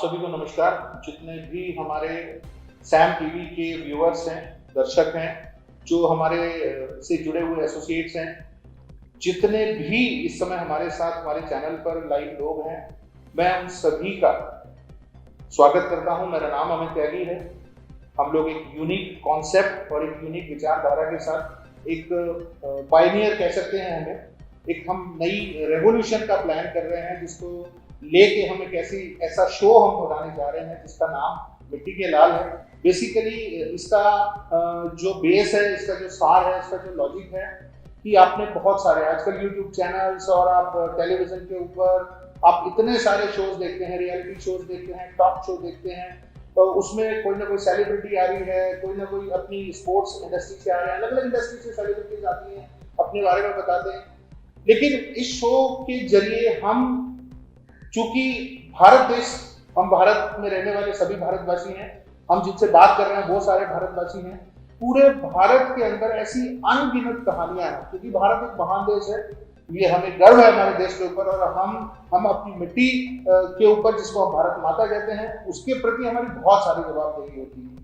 सभी को नमस्कार। जितने भी हमारे सैम टीवी के व्यूअर्स हैं, दर्शक हैं, जो हमारे से जुड़े हुए एसोसिएट्स हैं, जितने भी इस समय हमारे साथ हमारे चैनल पर लाइव लोग हैं, मैं उन सभी का स्वागत करता हूं। मेरा नाम अमित त्यागी है। हम लोग एक यूनिक कॉन्सेप्ट और एक यूनिक विचारधारा के साथ एक पायनियर कह सकते हैं हमें, एक हम नई रेवोल्यूशन का प्लान कर रहे हैं, जिसको लेके हम एक ऐसा शो हम बनाने जा रहे हैं जिसका नाम मिट्टी के लाल है। बेसिकली इसका जो बेस है, इसका जो सार है, इसका जो लॉजिक है कि आपने बहुत सारे आजकल यूट्यूब चैनल्स और आप टेलीविजन के ऊपर आप इतने सारे शोज देखते हैं, रियलिटी शोज देखते हैं, टॉक शो देखते हैं, तो उसमें कोई ना कोई सेलिब्रिटी आ रही है, कोई ना कोई अपनी स्पोर्ट्स इंडस्ट्री से आ रहे हैं, अलग अलग इंडस्ट्री से सेलिब्रिटीज आती हैं, अपने बारे में बताते हैं। लेकिन इस शो के जरिए हम, चूंकि भारत देश, हम भारत में रहने वाले सभी भारतवासी हैं, हम जिनसे बात कर रहे हैं वो सारे भारतवासी हैं। पूरे भारत के अंदर ऐसी अनगिनत कहानियां हैं, क्योंकि भारत एक महान देश है, ये हमें गर्व है हमारे देश के ऊपर, और हम अपनी मिट्टी के ऊपर, जिसको हम भारत माता कहते हैं, उसके प्रति हमारी बहुत सारी जवाबदेही होती है।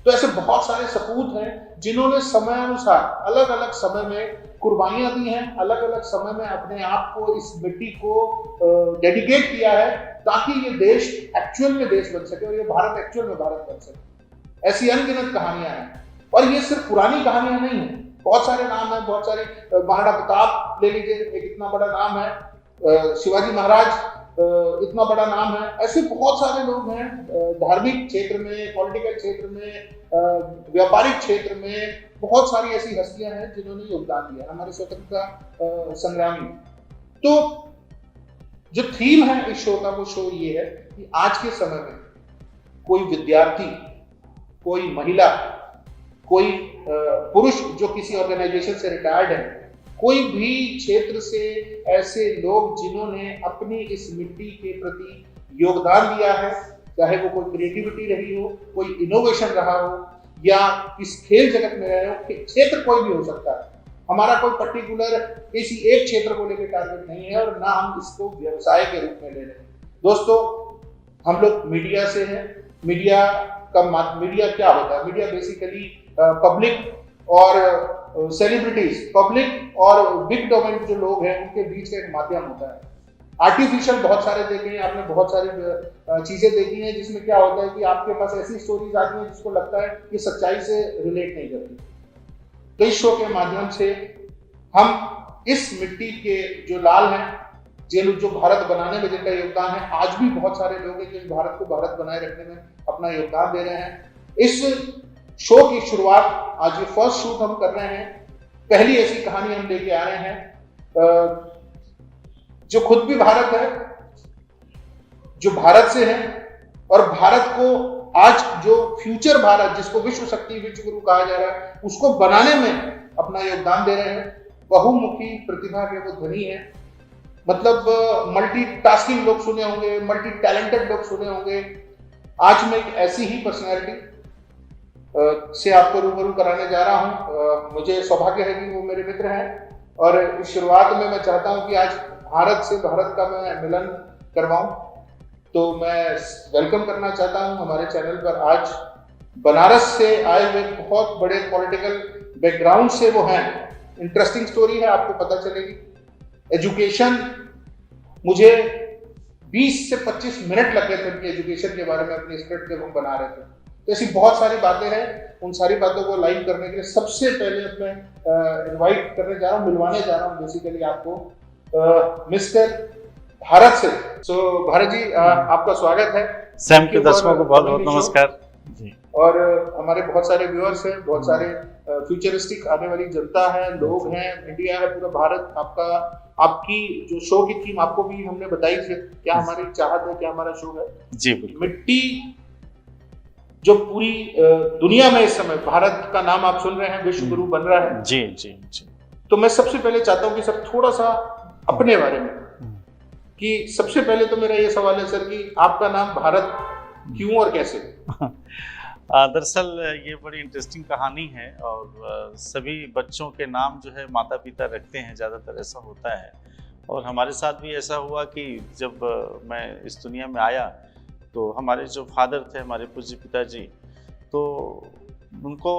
तो ऐसे बहुत सारे सपूत हैं जिन्होंने समय अनुसार अलग अलग समय में कुर्बानियां दी हैं, अलग अलग समय में अपने आप को, इस मिट्टी को डेडिकेट किया है, ताकि ये देश एक्चुअल में देश बन सके और ये भारत एक्चुअल में भारत बन सके। ऐसी अनगिनत कहानियां हैं, और ये सिर्फ पुरानी कहानियां नहीं है। बहुत सारे नाम है, बहुत सारे, महाराणा प्रताप ले लीजिए, एक इतना बड़ा नाम है, शिवाजी महाराज इतना बड़ा नाम है। ऐसे बहुत सारे लोग हैं, धार्मिक क्षेत्र में, पॉलिटिकल क्षेत्र में, व्यापारिक क्षेत्र में, बहुत सारी ऐसी हस्तियां हैं जिन्होंने योगदान दिया हमारे स्वतंत्रता संग्राम में। तो जो थीम है इस शो का, वो शो ये है कि आज के समय में कोई विद्यार्थी, कोई महिला, कोई पुरुष जो किसी ऑर्गेनाइजेशन से रिटायर्ड है, कोई भी क्षेत्र से ऐसे लोग जिन्होंने अपनी इस मिट्टी के प्रति योगदान दिया है, चाहे वो कोई क्रिएटिविटी रही हो, कोई इनोवेशन रहा हो, या इस खेल जगत में रहे हो, क्षेत्र कोई भी हो सकता है। हमारा कोई पर्टिकुलर किसी एक क्षेत्र को लेकर टारगेट नहीं है, और ना हम इसको व्यवसाय के रूप में ले रहे हैं। दोस्तों, हम लोग मीडिया से हैं। मीडिया क्या होता है? मीडिया बेसिकली पब्लिक और सेलिब्रिटीज, पब्लिक और बिग डोमेन जो लोग हैं, उनके बीच का एक माध्यम होता है। आर्टिफिशियल बहुत सारे देखे हैं आपने, बहुत सारी चीजें देखी हैं जिसमें क्या होता है कि आपके पास ऐसी स्टोरीज आती हैं जिसको लगता है कि सच्चाई से रिलेट नहीं करती। तो इस शो के माध्यम से हम इस मिट्टी के जो लाल हैं, जो भारत बनाने में जिनका योगदान है, आज भी बहुत सारे लोग हैं जो भारत को भारत बनाए रखने में अपना योगदान दे रहे हैं। इस शो की शुरुआत, आज ये फर्स्ट शूट हम कर रहे हैं, पहली ऐसी कहानी हम लेके आ रहे हैं जो खुद भी भारत है, जो भारत से है, और भारत को आज जो फ्यूचर भारत, जिसको विश्व शक्ति, विश्व गुरु कहा जा रहा है, उसको बनाने में अपना योगदान दे रहे हैं। बहुमुखी प्रतिभा के वो धनी है, मतलब मल्टीटास्किंग लोग सुने होंगे, मल्टी टैलेंटेड लोग सुने होंगे। आज मैं एक ऐसी ही पर्सनैलिटी से आपको रूबरू कराने जा रहा हूं। मुझे सौभाग्य है कि वो मेरे मित्र हैं, और इस शुरुआत में मैं चाहता हूं कि आज भारत से भारत का मैं मिलन करवाऊं। तो मैं वेलकम करना चाहता हूं हमारे चैनल पर आज बनारस से आए हुए, बहुत बड़े पॉलिटिकल बैकग्राउंड से वो हैं। इंटरेस्टिंग स्टोरी है, आपको पता चलेगी। एजुकेशन, मुझे 20 से 25 मिनट लग गए थे उनकी एजुकेशन के बारे में अपनी स्क्रिप्ट जब हम बना रहे थे। तो ऐसी बहुत सारी बातें हैं, उन सारी बातों को लाइव करने के लिए सबसे पहले मैं इनवाइट करने जा रहा हूँ, मिलवाने जा रहा हूँ बेसिकली आपको मिस्टर भारत से। सो भारत जी, आपका स्वागत है। सैम के दर्शकों को बहुत बहुत नमस्कार जी। और हमारे बहुत सारे व्यूअर्स हैं, बहुत सारे फ्यूचरिस्टिक आने वाली जनता है, लोग हैं, इंडिया है, पूरा भारत। आपकी जो शो की थीम आपको भी हमने बताई थी, क्या हमारी चाहत है, क्या हमारा शो है जी। बिल्कुल। मिट्टी जो पूरी दुनिया में इस समय भारत का नाम आप सुन रहे हैं, विश्व गुरु बन रहा है। जी जी जी। तो मैं सबसे पहले चाहता हूं कि सर थोड़ा सा अपने बारे में, कि सबसे पहले तो मेरा ये सवाल है सर कि आपका नाम भारत क्यों और कैसे? दरअसल ये बड़ी इंटरेस्टिंग कहानी है, और सभी बच्चों के नाम जो है माता पिता रखते हैं, ज़्यादातर ऐसा होता है। और हमारे साथ भी ऐसा हुआ कि जब मैं इस दुनिया में आया तो हमारे जो फादर थे, हमारे पूज्य पिताजी, तो उनको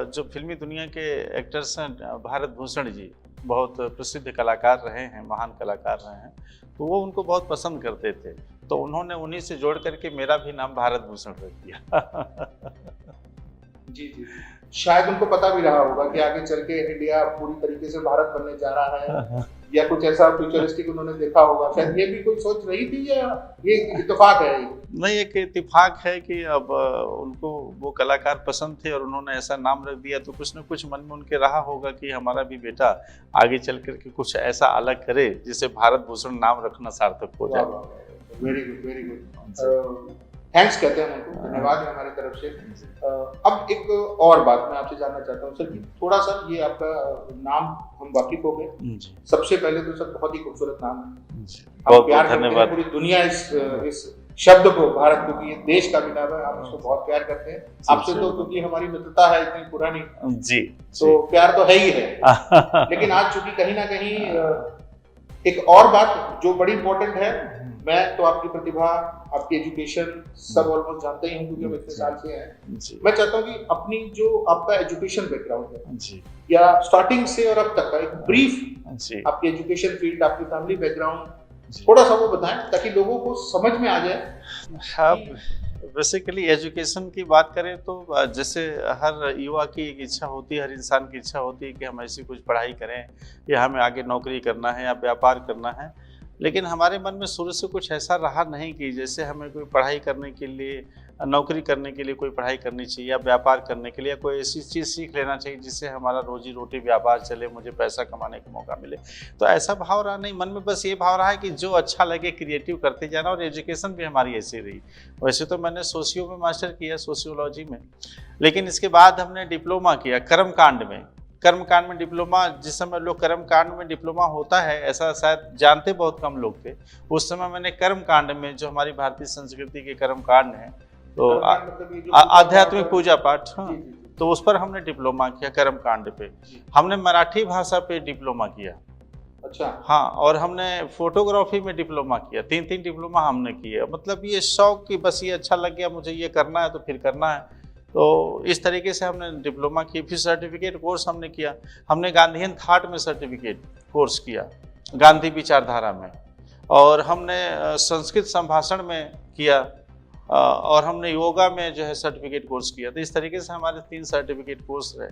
जो फिल्मी दुनिया के एक्टर्स हैं, भारत भूषण जी बहुत प्रसिद्ध कलाकार रहे हैं, महान कलाकार रहे हैं, तो वो उनको बहुत पसंद करते थे, तो उन्होंने उन्हीं से जोड़ करके मेरा भी नाम भारत भूषण रख दिया। जी जी, शायद उनको पता भी रहा होगा कि आगे चल के इंडिया पूरी तरीके से भारत बनने जा रहा है, या कुछ ऐसा फ्यूचरिस्टिक उन्होंने देखा होगा, शायद ये भी कोई सोच रही थी या ये इत्तेफाक है? नहीं, एक इत्तेफाक है कि अब उनको वो कलाकार पसंद थे और उन्होंने ऐसा नाम रख दिया, तो कुछ न कुछ मन में उनके रहा होगा कि हमारा भी बेटा आगे चल करके कुछ ऐसा अलग करे जिसे भारत भूषण नाम रखना सार्थक हो जाए। Very good, very good, thanks कहते हैं उनको, धन्यवाद है हमारी तरफ से। अब एक और बात मैं आपसे जानना चाहता हूँ सर कि थोड़ा सा ये आपका नाम हम वाकिफ हो गए, सबसे पहले तो सर बहुत ही खूबसूरत नाम है, बहुत प्यार धन्यवाद। पूरी दुनिया इस शब्द को, भारत, क्योंकि ये देश का भी नाम है, आप इसको बहुत प्यार करते हैं। आपसे तो क्योंकि हमारी मित्रता है इतनी पुरानी, जी, तो प्यार तो है ही है। लेकिन आज चूंकि कहीं ना कहीं एक और बात जो बड़ी इंपॉर्टेंट है, मैं तो आपकी प्रतिभा, आपकी एजुकेशन सब ऑलमोस्ट जानते ही हूँ क्योंकि हम इतने साल से हैं। मैं चाहता हूँ कि अपनी जो आपका एजुकेशन बैकग्राउंड है जी, या स्टार्टिंग से और अब तक का एक ब्रीफ आपकी एजुकेशन फील्ड, आपकी फैमिली बैकग्राउंड थोड़ा सा वो बताएं ताकि लोगों को समझ में आ जाए। बेसिकली एजुकेशन की बात करें तो जैसे हर युवा की एक इच्छा होती है, हर इंसान की इच्छा होती है कि हम ऐसी कुछ पढ़ाई करें या हमें आगे नौकरी करना है या व्यापार करना है, लेकिन हमारे मन में शुरू से कुछ ऐसा रहा नहीं कि जैसे हमें कोई पढ़ाई करने के लिए, नौकरी करने के लिए कोई पढ़ाई करनी चाहिए या व्यापार करने के लिए कोई ऐसी चीज़ सीख लेना चाहिए जिससे हमारा रोजी रोटी व्यापार चले, मुझे पैसा कमाने का मौका मिले। तो ऐसा भाव रहा नहीं मन में, बस ये भाव रहा है कि जो अच्छा लगे क्रिएटिव करते जाना, और एजुकेशन भी हमारी ऐसी रही। वैसे तो मैंने सोशियो में मास्टर किया, सोशियोलॉजी में, लेकिन इसके बाद हमने डिप्लोमा किया कर्मकांड में। कर्मकांड में डिप्लोमा, जिस समय लोग कर्मकांड में डिप्लोमा होता है ऐसा शायद जानते बहुत कम लोग थे, उस समय मैंने कर्मकांड में, जो हमारी भारतीय संस्कृति के कर्मकांड हैं, तो आध्यात्मिक पूजा पाठ, हाँ, तो उस पर हमने डिप्लोमा किया कर्मकांड पे। हमने मराठी भाषा पे डिप्लोमा किया, अच्छा, हाँ, और हमने फोटोग्राफी में डिप्लोमा किया, 3 डिप्लोमा हमने किया। मतलब ये शौक कि बस ये अच्छा लग गया, मुझे ये करना है तो फिर करना है, तो इस तरीके से हमने डिप्लोमा की। फिर सर्टिफिकेट कोर्स हमने किया, हमने गांधीयन थॉट में सर्टिफिकेट कोर्स किया, गांधी विचारधारा में, और हमने संस्कृत संभाषण में किया, और हमने योगा में जो है सर्टिफिकेट कोर्स किया। तो इस तरीके से हमारे 3 सर्टिफिकेट कोर्स रहे।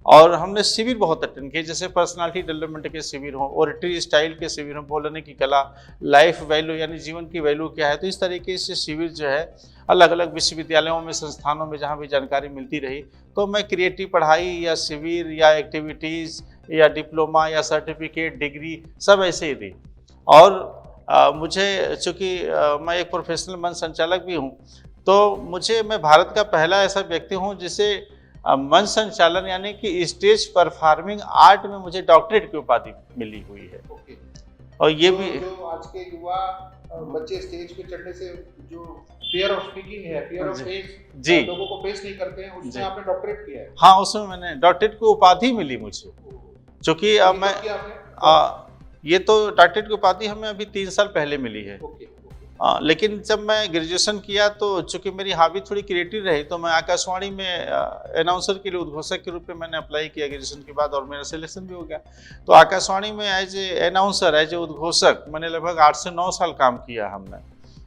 और हमने शिविर बहुत अटेंड किए, जैसे पर्सनालिटी डेवलपमेंट के शिविर हों, ओरेटरी स्टाइल के शिविर हों, बोलने की कला, लाइफ वैल्यू यानी जीवन की वैल्यू क्या है। तो इस तरीके से शिविर जो है अलग अलग विश्वविद्यालयों में, संस्थानों में जहाँ भी जानकारी मिलती रही, तो मैं क्रिएटिव पढ़ाई या शिविर या एक्टिविटीज़ या डिप्लोमा या सर्टिफिकेट, डिग्री सब ऐसे ही दी। और मुझे चूँकि मैं एक प्रोफेशनल मंच संचालक भी हूँ, तो मैं भारत का पहला ऐसा व्यक्ति हूँ जिसे मंच संचालन यानी कि स्टेज परफॉर्मिंग आर्ट में मुझे डॉक्टरेट की उपाधि मिली हुई है। और ये भी जो आज के युवा बच्चे स्टेज पे चढ़ने से जो फियर ऑफ स्पीकिंग है, फियर ऑफ फेस, जी, लोगों को फेस नहीं करते हैं, उसमें आपने डॉक्टरेट किया है। हाँ, उसमें मैंने डॉक्टरेट की उपाधि मिली मुझे, क्योंकि मैं ये तो डॉक्टरेट की उपाधि हमें अभी 3 साल पहले मिली है। लेकिन जब मैं ग्रेजुएशन किया तो चूंकि मेरी हॉबी थोड़ी क्रिएटिव रही, तो मैं आकाशवाणी में अनाउंसर के लिए उद्घोषक के रूप में मैंने अप्लाई किया ग्रेजुएशन के बाद, और मेरा सिलेक्शन भी हो गया। तो आकाशवाणी में as a announcer, as a उद्घोषक मैंने लगभग 8 से 9 साल काम किया हमने।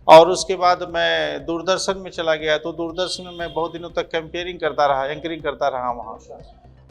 और उसके बाद मैं दूरदर्शन में चला गया, तो दूरदर्शन में मैं बहुत दिनों तक कैंपेयरिंग करता रहा, एंकरिंग करता रहा वहाँ।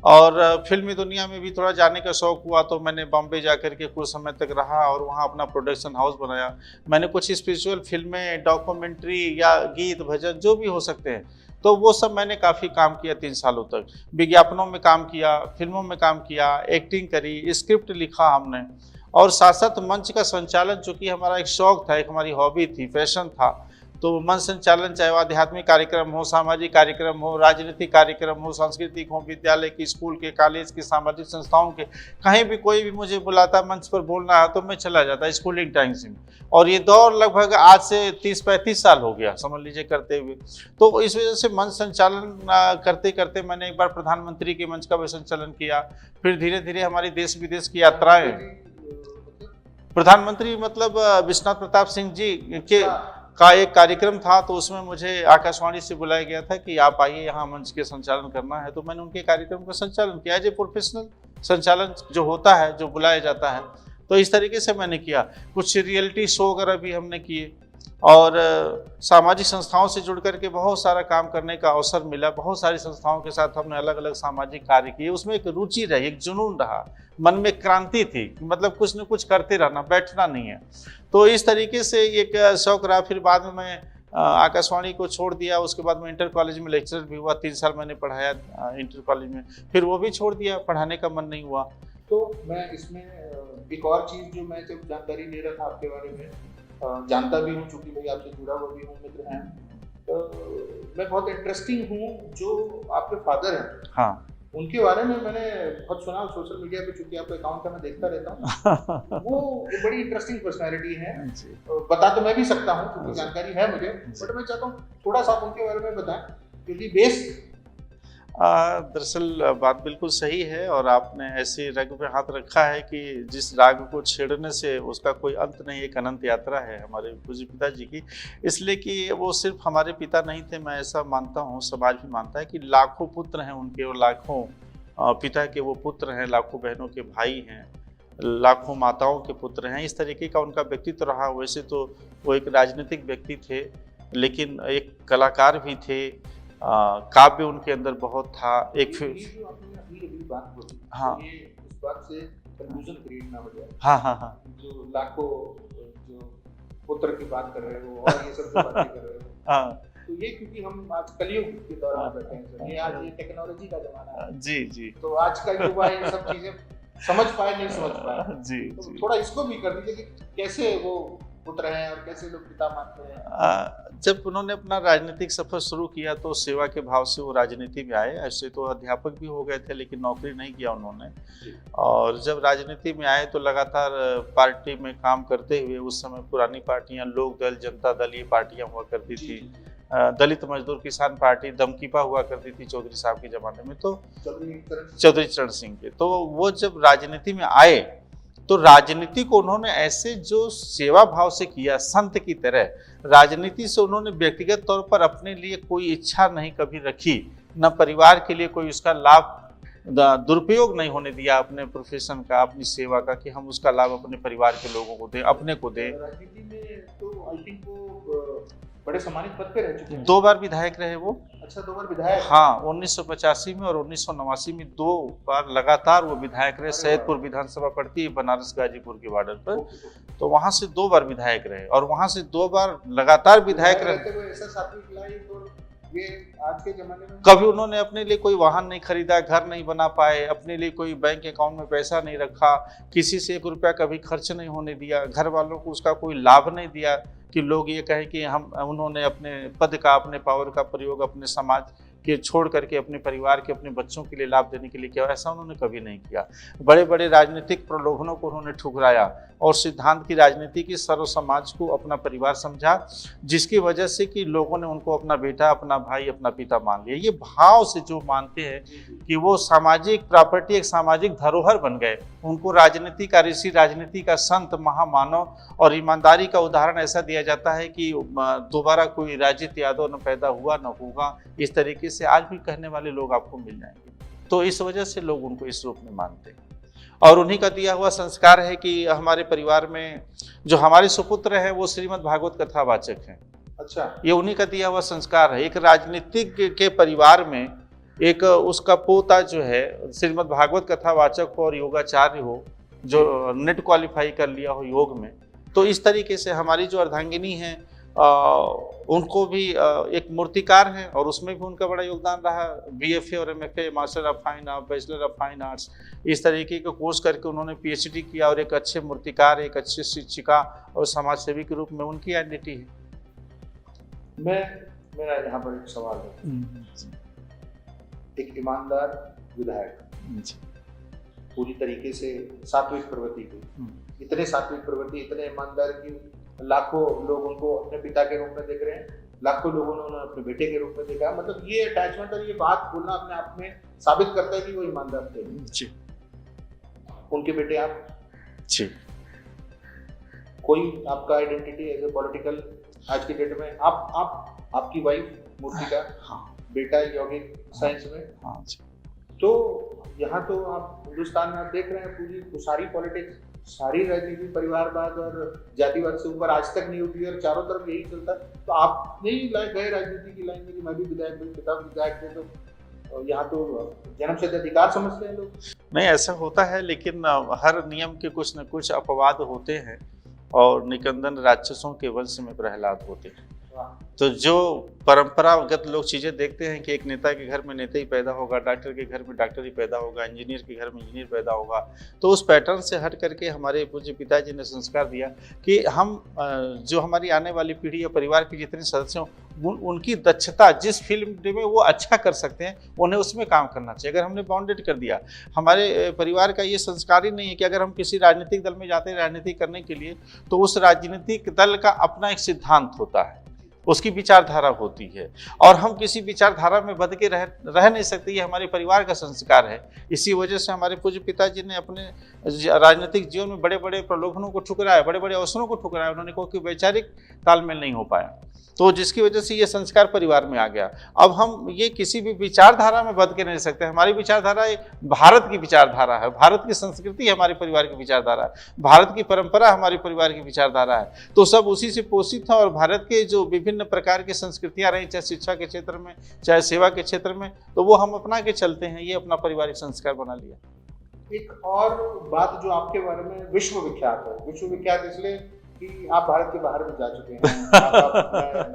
और फिल्मी दुनिया में भी थोड़ा जाने का शौक हुआ, तो मैंने बॉम्बे जाकर के कुछ समय तक रहा और वहाँ अपना प्रोडक्शन हाउस बनाया। मैंने कुछ स्पिरिचुअल फिल्में, डॉक्यूमेंट्री या गीत भजन जो भी हो सकते हैं, तो वो सब मैंने काफ़ी काम किया 3 सालों तक। विज्ञापनों में काम किया, फिल्मों में काम किया, एक्टिंग करी, स्क्रिप्ट लिखा हमने, और साथ साथ मंच का संचालन, चूँकि हमारा एक शौक था, एक हमारी हॉबी थी, पैशन था, तो मंच संचालन चाहे आध्यात्मिक कार्यक्रम हो, सामाजिक कार्यक्रम हो, राजनीतिक कार्यक्रम हो, सांस्कृतिक हो, विद्यालय की, स्कूल के, कॉलेज की, सामाजिक संस्थाओं के, कहीं भी कोई भी मुझे बुलाता मंच पर बोलना है तो मैं चला जाता स्कूलिंग टाइम से। और ये दौर लगभग आज से 30-35 साल हो गया समझ लीजिए करते हुए। तो इस वजह से मंच संचालन करते करते मैंने एक बार प्रधानमंत्री के मंच का भी संचालन किया। फिर धीरे धीरे हमारी देश विदेश की यात्राएं, प्रधानमंत्री मतलब विश्वनाथ प्रताप सिंह जी के का एक कार्यक्रम था, तो उसमें मुझे आकाशवाणी से बुलाया गया था कि आप आइए यहाँ मंच के संचालन करना है। तो मैंने उनके कार्यक्रम का संचालन किया एज ए प्रोफेशनल। संचालन जो होता है, जो बुलाया जाता है, तो इस तरीके से मैंने किया। कुछ रियलिटी शो वगैरह भी हमने किए और सामाजिक संस्थाओं से जुड़ करके बहुत सारा काम करने का अवसर मिला। बहुत सारी संस्थाओं के साथ हमने अलग अलग सामाजिक कार्य किए। उसमें एक रुचि रही, एक जुनून रहा, मन में क्रांति थी, मतलब कुछ न कुछ करते रहना, बैठना नहीं है। तो इस तरीके से एक शौक रहा। फिर बाद में मैं आकाशवाणी को छोड़ दिया। उसके बाद मैं इंटर कॉलेज में लेक्चरर भी हुआ, 3 साल मैंने पढ़ाया इंटर कॉलेज में। फिर वो भी छोड़ दिया, पढ़ाने का मन नहीं हुआ। तो मैं इसमें एक और चीज़ जो मैं जब जानकारी ले रहा था आपके बारे में, जानता भी हूँ चूँकि भाई आपसे जुड़ा हुआ भी हूँ, मित्र हैं, तो मैं बहुत इंटरेस्टिंग हूँ जो आपके फादर हैं। हाँ, उनके बारे में मैंने बहुत सुना सोशल मीडिया पे, चूँकि आपका अकाउंट का मैं देखता रहता हूँ। वो एक बड़ी इंटरेस्टिंग पर्सनैलिटी है। बता तो मैं भी सकता हूँ क्योंकि जानकारी है मुझे, बट मैं चाहता हूँ थोड़ा सा आप उनके बारे में बताएं, क्योंकि बेस दरअसल बात बिल्कुल सही है और आपने ऐसी रग पे हाथ रखा है कि जिस राग को छेड़ने से उसका कोई अंत नहीं, एक अनंत यात्रा है हमारे पूज्य पिताजी की। इसलिए कि वो सिर्फ हमारे पिता नहीं थे, मैं ऐसा मानता हूँ, समाज भी मानता है कि लाखों पुत्र हैं उनके और लाखों पिता के वो पुत्र हैं, लाखों बहनों के भाई हैं, लाखों माताओं के पुत्र हैं। इस तरीके का उनका व्यक्तित्व रहा। वैसे तो वो एक राजनीतिक व्यक्ति थे, लेकिन एक कलाकार भी थे। काव्य उनके अंदर बहुत था। एक फिर जो आपने अभी बात बोली, हाँ, ये इस बात से कंफ्यूजन क्रिएट ना हो जाए। हाँ हाँ हाँ, जो लाखों जो पुत्र की बात कर रहे हो और ये सब जो बातें कर रहे हो, हाँ, तो ये क्योंकि हम आज कलयुग के दौर में बैठे हैं सर, ये आज ये टेक्नोलॉजी का जमाना है। जी जी, तो आज का युवा ये सब चीजें समझ पाए नहीं समझ पाए, जी तो जी। थोड़ा इसको भी कर दीजिए कि कैसे वो पुत्र हैं और कैसे लोग पिता मानते हैं। जब उन्होंने अपना राजनीतिक सफर शुरू किया तो सेवा के भाव से वो राजनीति में आए। ऐसे तो अध्यापक भी हो गए थे, लेकिन नौकरी नहीं किया उन्होंने। और जब राजनीति में आए तो लगातार पार्टी में काम करते हुए, उस समय पुरानी पार्टियां लोक दल, जनता दल, ये पार्टियां हुआ करती थी। दलित मजदूर किसान पार्टी दमकीपा हुआ करती थी चौधरी साहब के जमाने में, तो चौधरी चरण सिंह के। तो वो जब राजनीति में आए तो राजनीति को उन्होंने ऐसे जो सेवा भाव से किया, संत की तरह। राजनीति से उन्होंने व्यक्तिगत तौर पर अपने लिए कोई इच्छा नहीं कभी रखी, न परिवार के लिए कोई उसका लाभ, दुरुपयोग नहीं होने दिया अपने प्रोफेशन का, अपनी सेवा का, कि हम उसका लाभ अपने परिवार के लोगों को दें, अपने को दें। राजनीति में तो आई थिंक वो बड़े सम्मानित पद पे रह चुके हैं। 2 बार विधायक रहे वो। अच्छा, 2 बार विधायक। हाँ, 1985 में और 1989 में 2 बार लगातार वो विधायक रहे। सैदपुर विधानसभा पड़ती है बनारस गाजीपुर के बॉर्डर पर, तो वहां से 2 बार विधायक रहे और वहां से 2 बार लगातार विधायक रहे। ऐसा सात्विक लाइफ और ये आज के जमाने में कभी उन्होंने अपने लिए कोई वाहन नहीं खरीदा, घर नहीं बना पाए, अपने लिए कोई बैंक अकाउंट में पैसा नहीं रखा, किसी से 1 रुपया कभी खर्च नहीं होने दिया, घर वालों को उसका कोई लाभ नहीं दिया कि लोग ये कहें कि उन्होंने अपने पद का, अपने पावर का प्रयोग अपने समाज के छोड़ करके अपने परिवार के, अपने बच्चों के लिए लाभ देने के लिए किया। ऐसा उन्होंने कभी नहीं किया। बड़े बड़े राजनीतिक प्रलोभनों को उन्होंने ठुकराया और सिद्धांत की राजनीति की सर्व समाज को अपना परिवार समझा, जिसकी वजह से कि लोगों ने उनको अपना बेटा, अपना भाई, अपना पिता मान लिया। ये भाव से जो मानते हैं कि वो सामाजिक प्रॉपर्टी, एक सामाजिक धरोहर बन गए, उनको राजनीति का ऋषि, राजनीति का संत, महामानव और ईमानदारी का उदाहरण ऐसा दिया जाता है कि दोबारा कोई राजित यादव न पैदा हुआ न होगा, इस तरीके से आज भी कहने वाले लोग आपको मिल जाएंगे। तो इस वजह से लोग उनको इस रूप में मानते हैं। और उन्हीं का दिया हुआ संस्कार है कि हमारे परिवार में जो हमारे सुपुत्र हैं वो श्रीमद् भागवत कथावाचक हैं। अच्छा, ये उन्हीं का दिया हुआ संस्कार है। एक राजनीतिक के परिवार में एक उसका पोता जो है श्रीमद् भागवत कथावाचक हो और योगाचार्य हो, जो नेट क्वालिफाई कर लिया हो योग में। तो इस तरीके से हमारी जो अर्धांगिनी है उनको भी एक मूर्तिकार हैं और उसमें भी उनका बड़ा योगदान रहा। BFA और MFA, master of fine art, bachelor of fine arts, इस तरीके के कोर्स करके उन्होंने PhD किया और एक अच्छे मूर्तिकार, एक अच्छी शिक्षिका और समाज सेवी के रूप में उनकी आइडेंटिटी है। मेरा यहाँ पर एक सवाल है। एक ईमानदार विधायक, पूरी तरीके से सात्विक प्रवृत्ति की, इतने सात्विक प्रवृत्ति, इतने ईमानदार की लाखों लोग उनको अपने पिता के रूप में देख रहे हैं, लाखों लोगों ने उन्हें अपने बेटे के रूप में देखा। मतलब ये अटैचमेंट और ये बात बोलना अपने आप में साबित करता है कि वो ईमानदार थे। जी। उनके बेटे आप? जी। कोई आपका आइडेंटिटी एज ए पॉलिटिकल आज की डेट में आपकी वाइफ मूर्तिका, हाँ बेटा यौगिक साइंस में। हाँ जी। तो यहाँ तो आप हिंदुस्तान में आप देख रहे हैं पूरी सारी पॉलिटिक्स, सारी राजनीति परिवारवाद और जातिवाद से ऊपर आज तक नहीं उठी और चारों तरफ यही चलता है। तो आप नहीं गए राजनीति की लाइन में कि मैं भी विधायक हूँ, पिता विधायक थे, तो यहाँ तो जन्म से अधिकार समझते हैं लोग। नहीं, ऐसा होता है, लेकिन हर नियम के कुछ न कुछ अपवाद होते हैं और निकंदन राक्षसों के वंश में प्रहलाद होते हैं। तो जो परंपरागत लोग चीजें देखते हैं कि एक नेता के घर में नेता ही पैदा होगा, डॉक्टर के घर में डॉक्टर ही पैदा होगा, इंजीनियर के घर में इंजीनियर पैदा होगा, तो उस पैटर्न से हट करके हमारे पूज्य पिताजी ने संस्कार दिया कि हम जो हमारी आने वाली पीढ़ी या परिवार के जितने सदस्य हों उनकी दक्षता जिस फील्ड में वो अच्छा कर सकते हैं उन्हें उसमें काम करना चाहिए। अगर हमने बाउंडेड कर दिया, हमारे परिवार का ये संस्कार ही नहीं है कि अगर हम किसी राजनीतिक दल में जाते हैं राजनीति करने के लिए तो उस राजनीतिक दल का अपना एक सिद्धांत होता है, उसकी विचारधारा होती है और हम किसी विचारधारा में बंध के रह नहीं सकते। ये हमारे परिवार का संस्कार है। इसी वजह से हमारे पूज्य पिताजी ने अपने राजनीतिक जीवन में बड़े बड़े प्रलोभनों को ठुकराया, बड़े बड़े अवसरों को ठुकराया। उन्होंने कहा कि वैचारिक तालमेल नहीं हो पाया, तो जिसकी वजह से ये संस्कार परिवार में आ गया। अब हम ये किसी भी विचारधारा में बंध के नहीं सकते। हमारी विचारधारा भारत की विचारधारा है, भारत की संस्कृति हमारे परिवार की विचारधारा है, भारत की परंपरा हमारे परिवार की विचारधारा है, तो सब उसी से पोषित है। और भारत के जो विभिन्न प्रकार की संस्कृतियां रही, चाहे शिक्षा के क्षेत्र में चाहे सेवा के क्षेत्र में, तो वो हम अपना के चलते हैं। ये अपना पारिवारिक संस्कार बना लिया। एक और बात जो आपके बारे में विश्व विख्यात है, विश्व विख्यात इसलिए कि आप भारत के बाहर भी जा चुके हैं।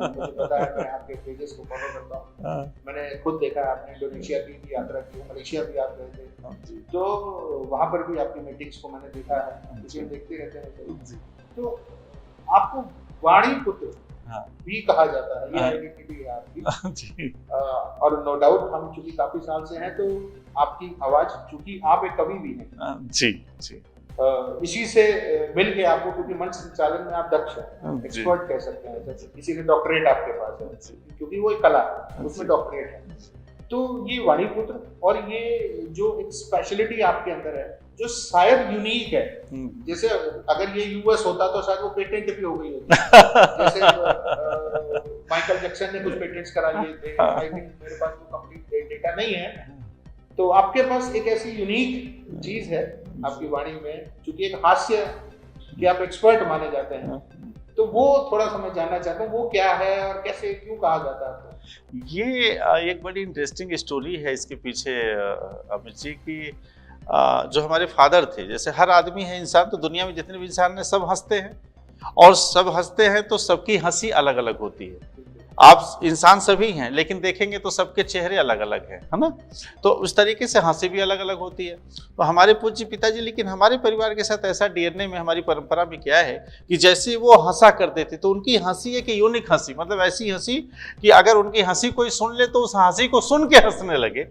मुझे पता है, मैं आपके पेजेस को फॉलो करता हूँ, मैंने खुद देखा है आपने इंडोनेशिया की भी यात्रा की, मलेशिया भी आप गए थे, तो वहाँ पर भी आपकी मीटिंग्स को मैंने देखा है, इसे देखते रहते हैं। तो आपको वाणी पुत्र भी कहा जाता है, ये आइडेंटिटी है आपकी। और नो डाउट हम चूंकि काफी साल से हैं तो आपकी आवाज, चूंकि आप एक कवि भी हैं जी जी, इसी से मिल के आपको, क्योंकि मंच संचालन में आप दक्ष हैं, एक्सपर्ट कह सकते हैं, इसीलिए डॉक्टरेट आपके पास है, क्योंकि वो एक कला है, उसमें डॉक्टरेट है। तो ये वाणीपुत्र और ये जो एक स्पेशलिटी आपके अंदर है जो शायद यूनिक है, जैसे अगर ये यूएस होता तो शायद वो पेटेंट भी हो गई होती। जैसे माइकल जैक्सन ने कुछ पेटेंट्स करा लिए थे, आई थिंक मेरे पास वो कंप्लीट डेटा नहीं है। तो आपके पास एक ऐसी यूनिक चीज है आपकी वाणी में, क्योंकि एक हास्य कि आप एक्सपर्ट माने जाते हैं, तो वो थोड़ा सा मैं जानना चाहता हूँ, वो क्या है और कैसे क्यों कहा जाता है आपको? ये एक बड़ी इंटरेस्टिंग स्टोरी है इसके पीछे अमित जी की। जो हमारे फादर थे, जैसे हर आदमी है इंसान, तो दुनिया में जितने भी इंसान हैं सब हंसते हैं, और सब हंसते हैं तो सबकी हंसी अलग अलग होती है। आप इंसान सभी हैं लेकिन देखेंगे तो सबके चेहरे अलग अलग हैं, है ना। तो उस तरीके से हंसी भी अलग अलग होती है। तो हमारे पूज्य पिताजी, लेकिन हमारे परिवार के साथ ऐसा डीएनए में, हमारी परंपरा में क्या है कि जैसे वो हंसा करते थे तो उनकी हंसी एक यूनिक हंसी, मतलब ऐसी हंसी कि अगर उनकी हंसी कोई सुन ले तो उस हंसी को सुन के हंसने लगे।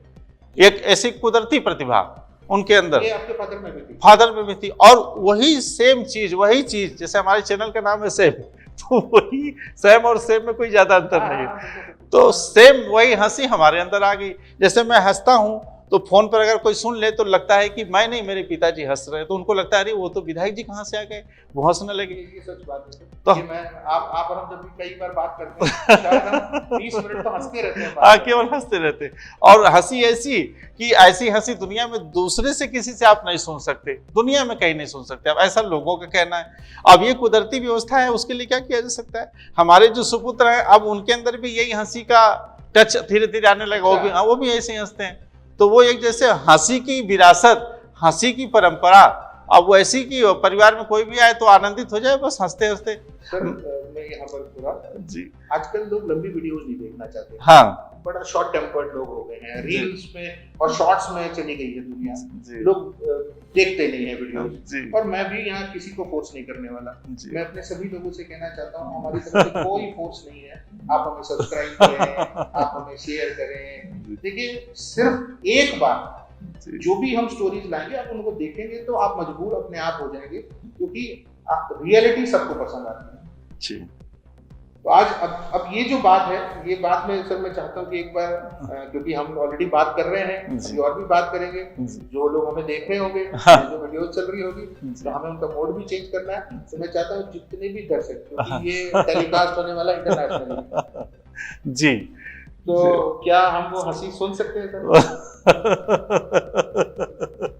एक ऐसी कुदरती प्रतिभा उनके अंदर, ये आपके फादर में भी थी। और वही सेम चीज, वही चीज, जैसे हमारे चैनल का नाम है सेम, तो वही सैम और सेम में कोई ज्यादा अंतर नहीं है। तो सेम वही हंसी हमारे अंदर आ गई। जैसे मैं हंसता हूं तो फोन पर अगर कोई सुन ले तो लगता है कि मैं नहीं, मेरे पिताजी हंस रहे हैं, तो उनको लगता है अरे वो तो विधायक जी कहाँ से आ गए, वो हंसने लगे। ये सच बात है। तो मैं आप और हम जब भी कई बार बात करते हैं शायद हम 20 मिनट तो हंसते रहते हैं, केवल हंसते रहते हैं। और हंसी ऐसी कि ऐसी हंसी दुनिया में दूसरे से किसी से आप नहीं सुन सकते, दुनिया में कहीं नहीं सुन सकते। अब ऐसा लोगों का कहना है। अब ये कुदरती व्यवस्था है, उसके लिए क्या किया जा सकता है। हमारे जो सुपुत्र हैं अब उनके अंदर भी यही हंसी का टच धीरे धीरे आने लगा, वो भी ऐसे ही हंसते हैं। तो वो एक जैसे हंसी की विरासत, हंसी की परंपरा, अब वो ऐसी कि परिवार में कोई भी आए तो आनंदित हो जाए बस हंसते हंसते। सर मैं यहाँ पर पूरा जी, आजकल लोग लंबी वीडियोस नहीं देखना चाहते, हाँ, बड़ा शॉर्ट टेम्पर्ड लोग हो गए हैं, रील्स में और शॉर्ट्स में चली गई है दुनिया, लोग देखते नहीं है वीडियोस। और मैं भी यहाँ किसी को फोर्स नहीं करने वाला, मैं अपने सभी लोगों से कहना चाहता हूँ हमारी तरफ से कोई फोर्स नहीं है। आप हमें सब्सक्राइब करें, आप हमें शेयर करें। देखिए सिर्फ एक बार जो भी हम स्टोरीज लाएंगे आप उनको देखेंगे तो आप मजबूर अपने आप हो जाएंगे, क्योंकि रियलिटी सबको पसंद आती है। तो आज अब ये जो बात है, ये बात में सर मैं चाहता हूँ कि एक बार क्योंकि हम ऑलरेडी बात कर रहे हैं, अभी और भी बात करेंगे, जो लोग हमें देख रहे होंगे, जो वीडियो चल रही होगी, तो हमें उनका मोड भी चेंज करना है। तो मैं चाहता हूँ जितने भी दर्शक, क्योंकि ये टेलीकास्ट होने वाला इंटरनेशनल जी, तो क्या हम वो हंसी सुन सकते हैं सर?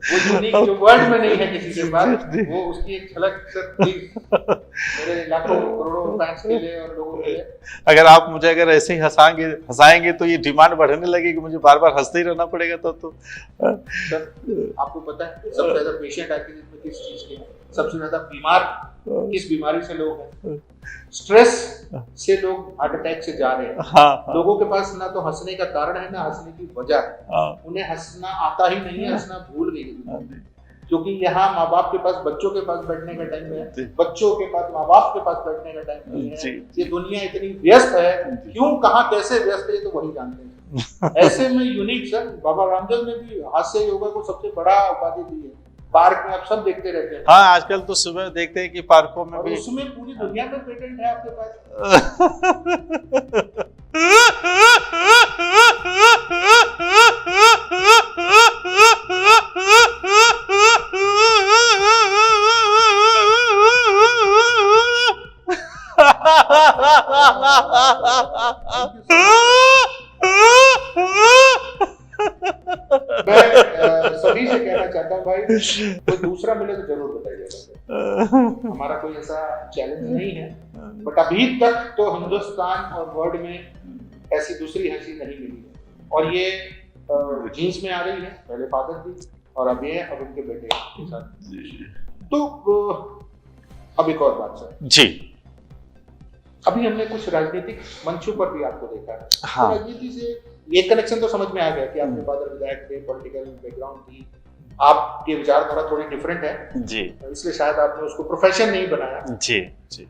वो यूनिक जो वर्ड में नहीं है किसी के पास, वो उसकी एक झलक सर प्लीज मेरे लाखों करोड़ों फैंस के लिए और लोगों के लिए। अगर आप मुझे अगर ऐसे ही हंसाएंगे तो ये डिमांड बढ़ने लगेगी, मुझे बार बार हंसते ही रहना पड़ेगा। तो सर आपको पता है सबसे ज्यादा पेशेंट आके जिसमें किस चीज के, सबसे ज्यादा बीमार किस बीमारी से लोग हैं? स्ट्रेस से लोग हार्ट अटैक से जा रहे हैं। हाँ, लोगों के पास ना तो हंसने का कारण है ना हंसने की वजह है। उन्हें हंसना आता ही नहीं है, हंसना भूल गई। क्योंकि यहाँ माँ बाप के पास बच्चों के पास बैठने का टाइम है, बच्चों के पास माँ बाप के पास बैठने का टाइम नहीं है। ये दुनिया इतनी व्यस्त है, क्यों कहाँ कैसे व्यस्त है तो वही जानते हैं। ऐसे में यूनिक सर बाबा रामदेव ने भी हास्य योगा को सबसे बड़ा उपाधि दी है। पार्क में आप सब देखते रहते हैं। हाँ, आजकल तो सुबह देखते हैं कि पार्कों में भी, उसमें पूरी दुनिया में पेटेंट है आपके पास। मैं सभी से कहना चाहता हूँ भाई, कोई दूसरा मिले तो जरूर बताइएगा। हमारा कोई ऐसा चैलेंज नहीं है, बट अभी तक तो हिंदुस्तान और वर्ल्ड में ऐसी दूसरी हंसी नहीं मिली है। और ये जीन्स में आ रही है, पहले फादर थी और अब ये अब इनके बेटे के साथ। तो अब एक और बात सर जी, अभी हमने कुछ राजनीतिक मंचों पर भी आपको देखा है। हाँ। तो राजनीति से ये कनेक्शन तो समझ में आ गया कि आपके फादर विधायक थे, पॉलिटिकल बैकग्राउंड थी, आपके विचारधारा थोड़ी डिफरेंट है जी, इसलिए शायद आपने उसको प्रोफेशन नहीं बनाया जी।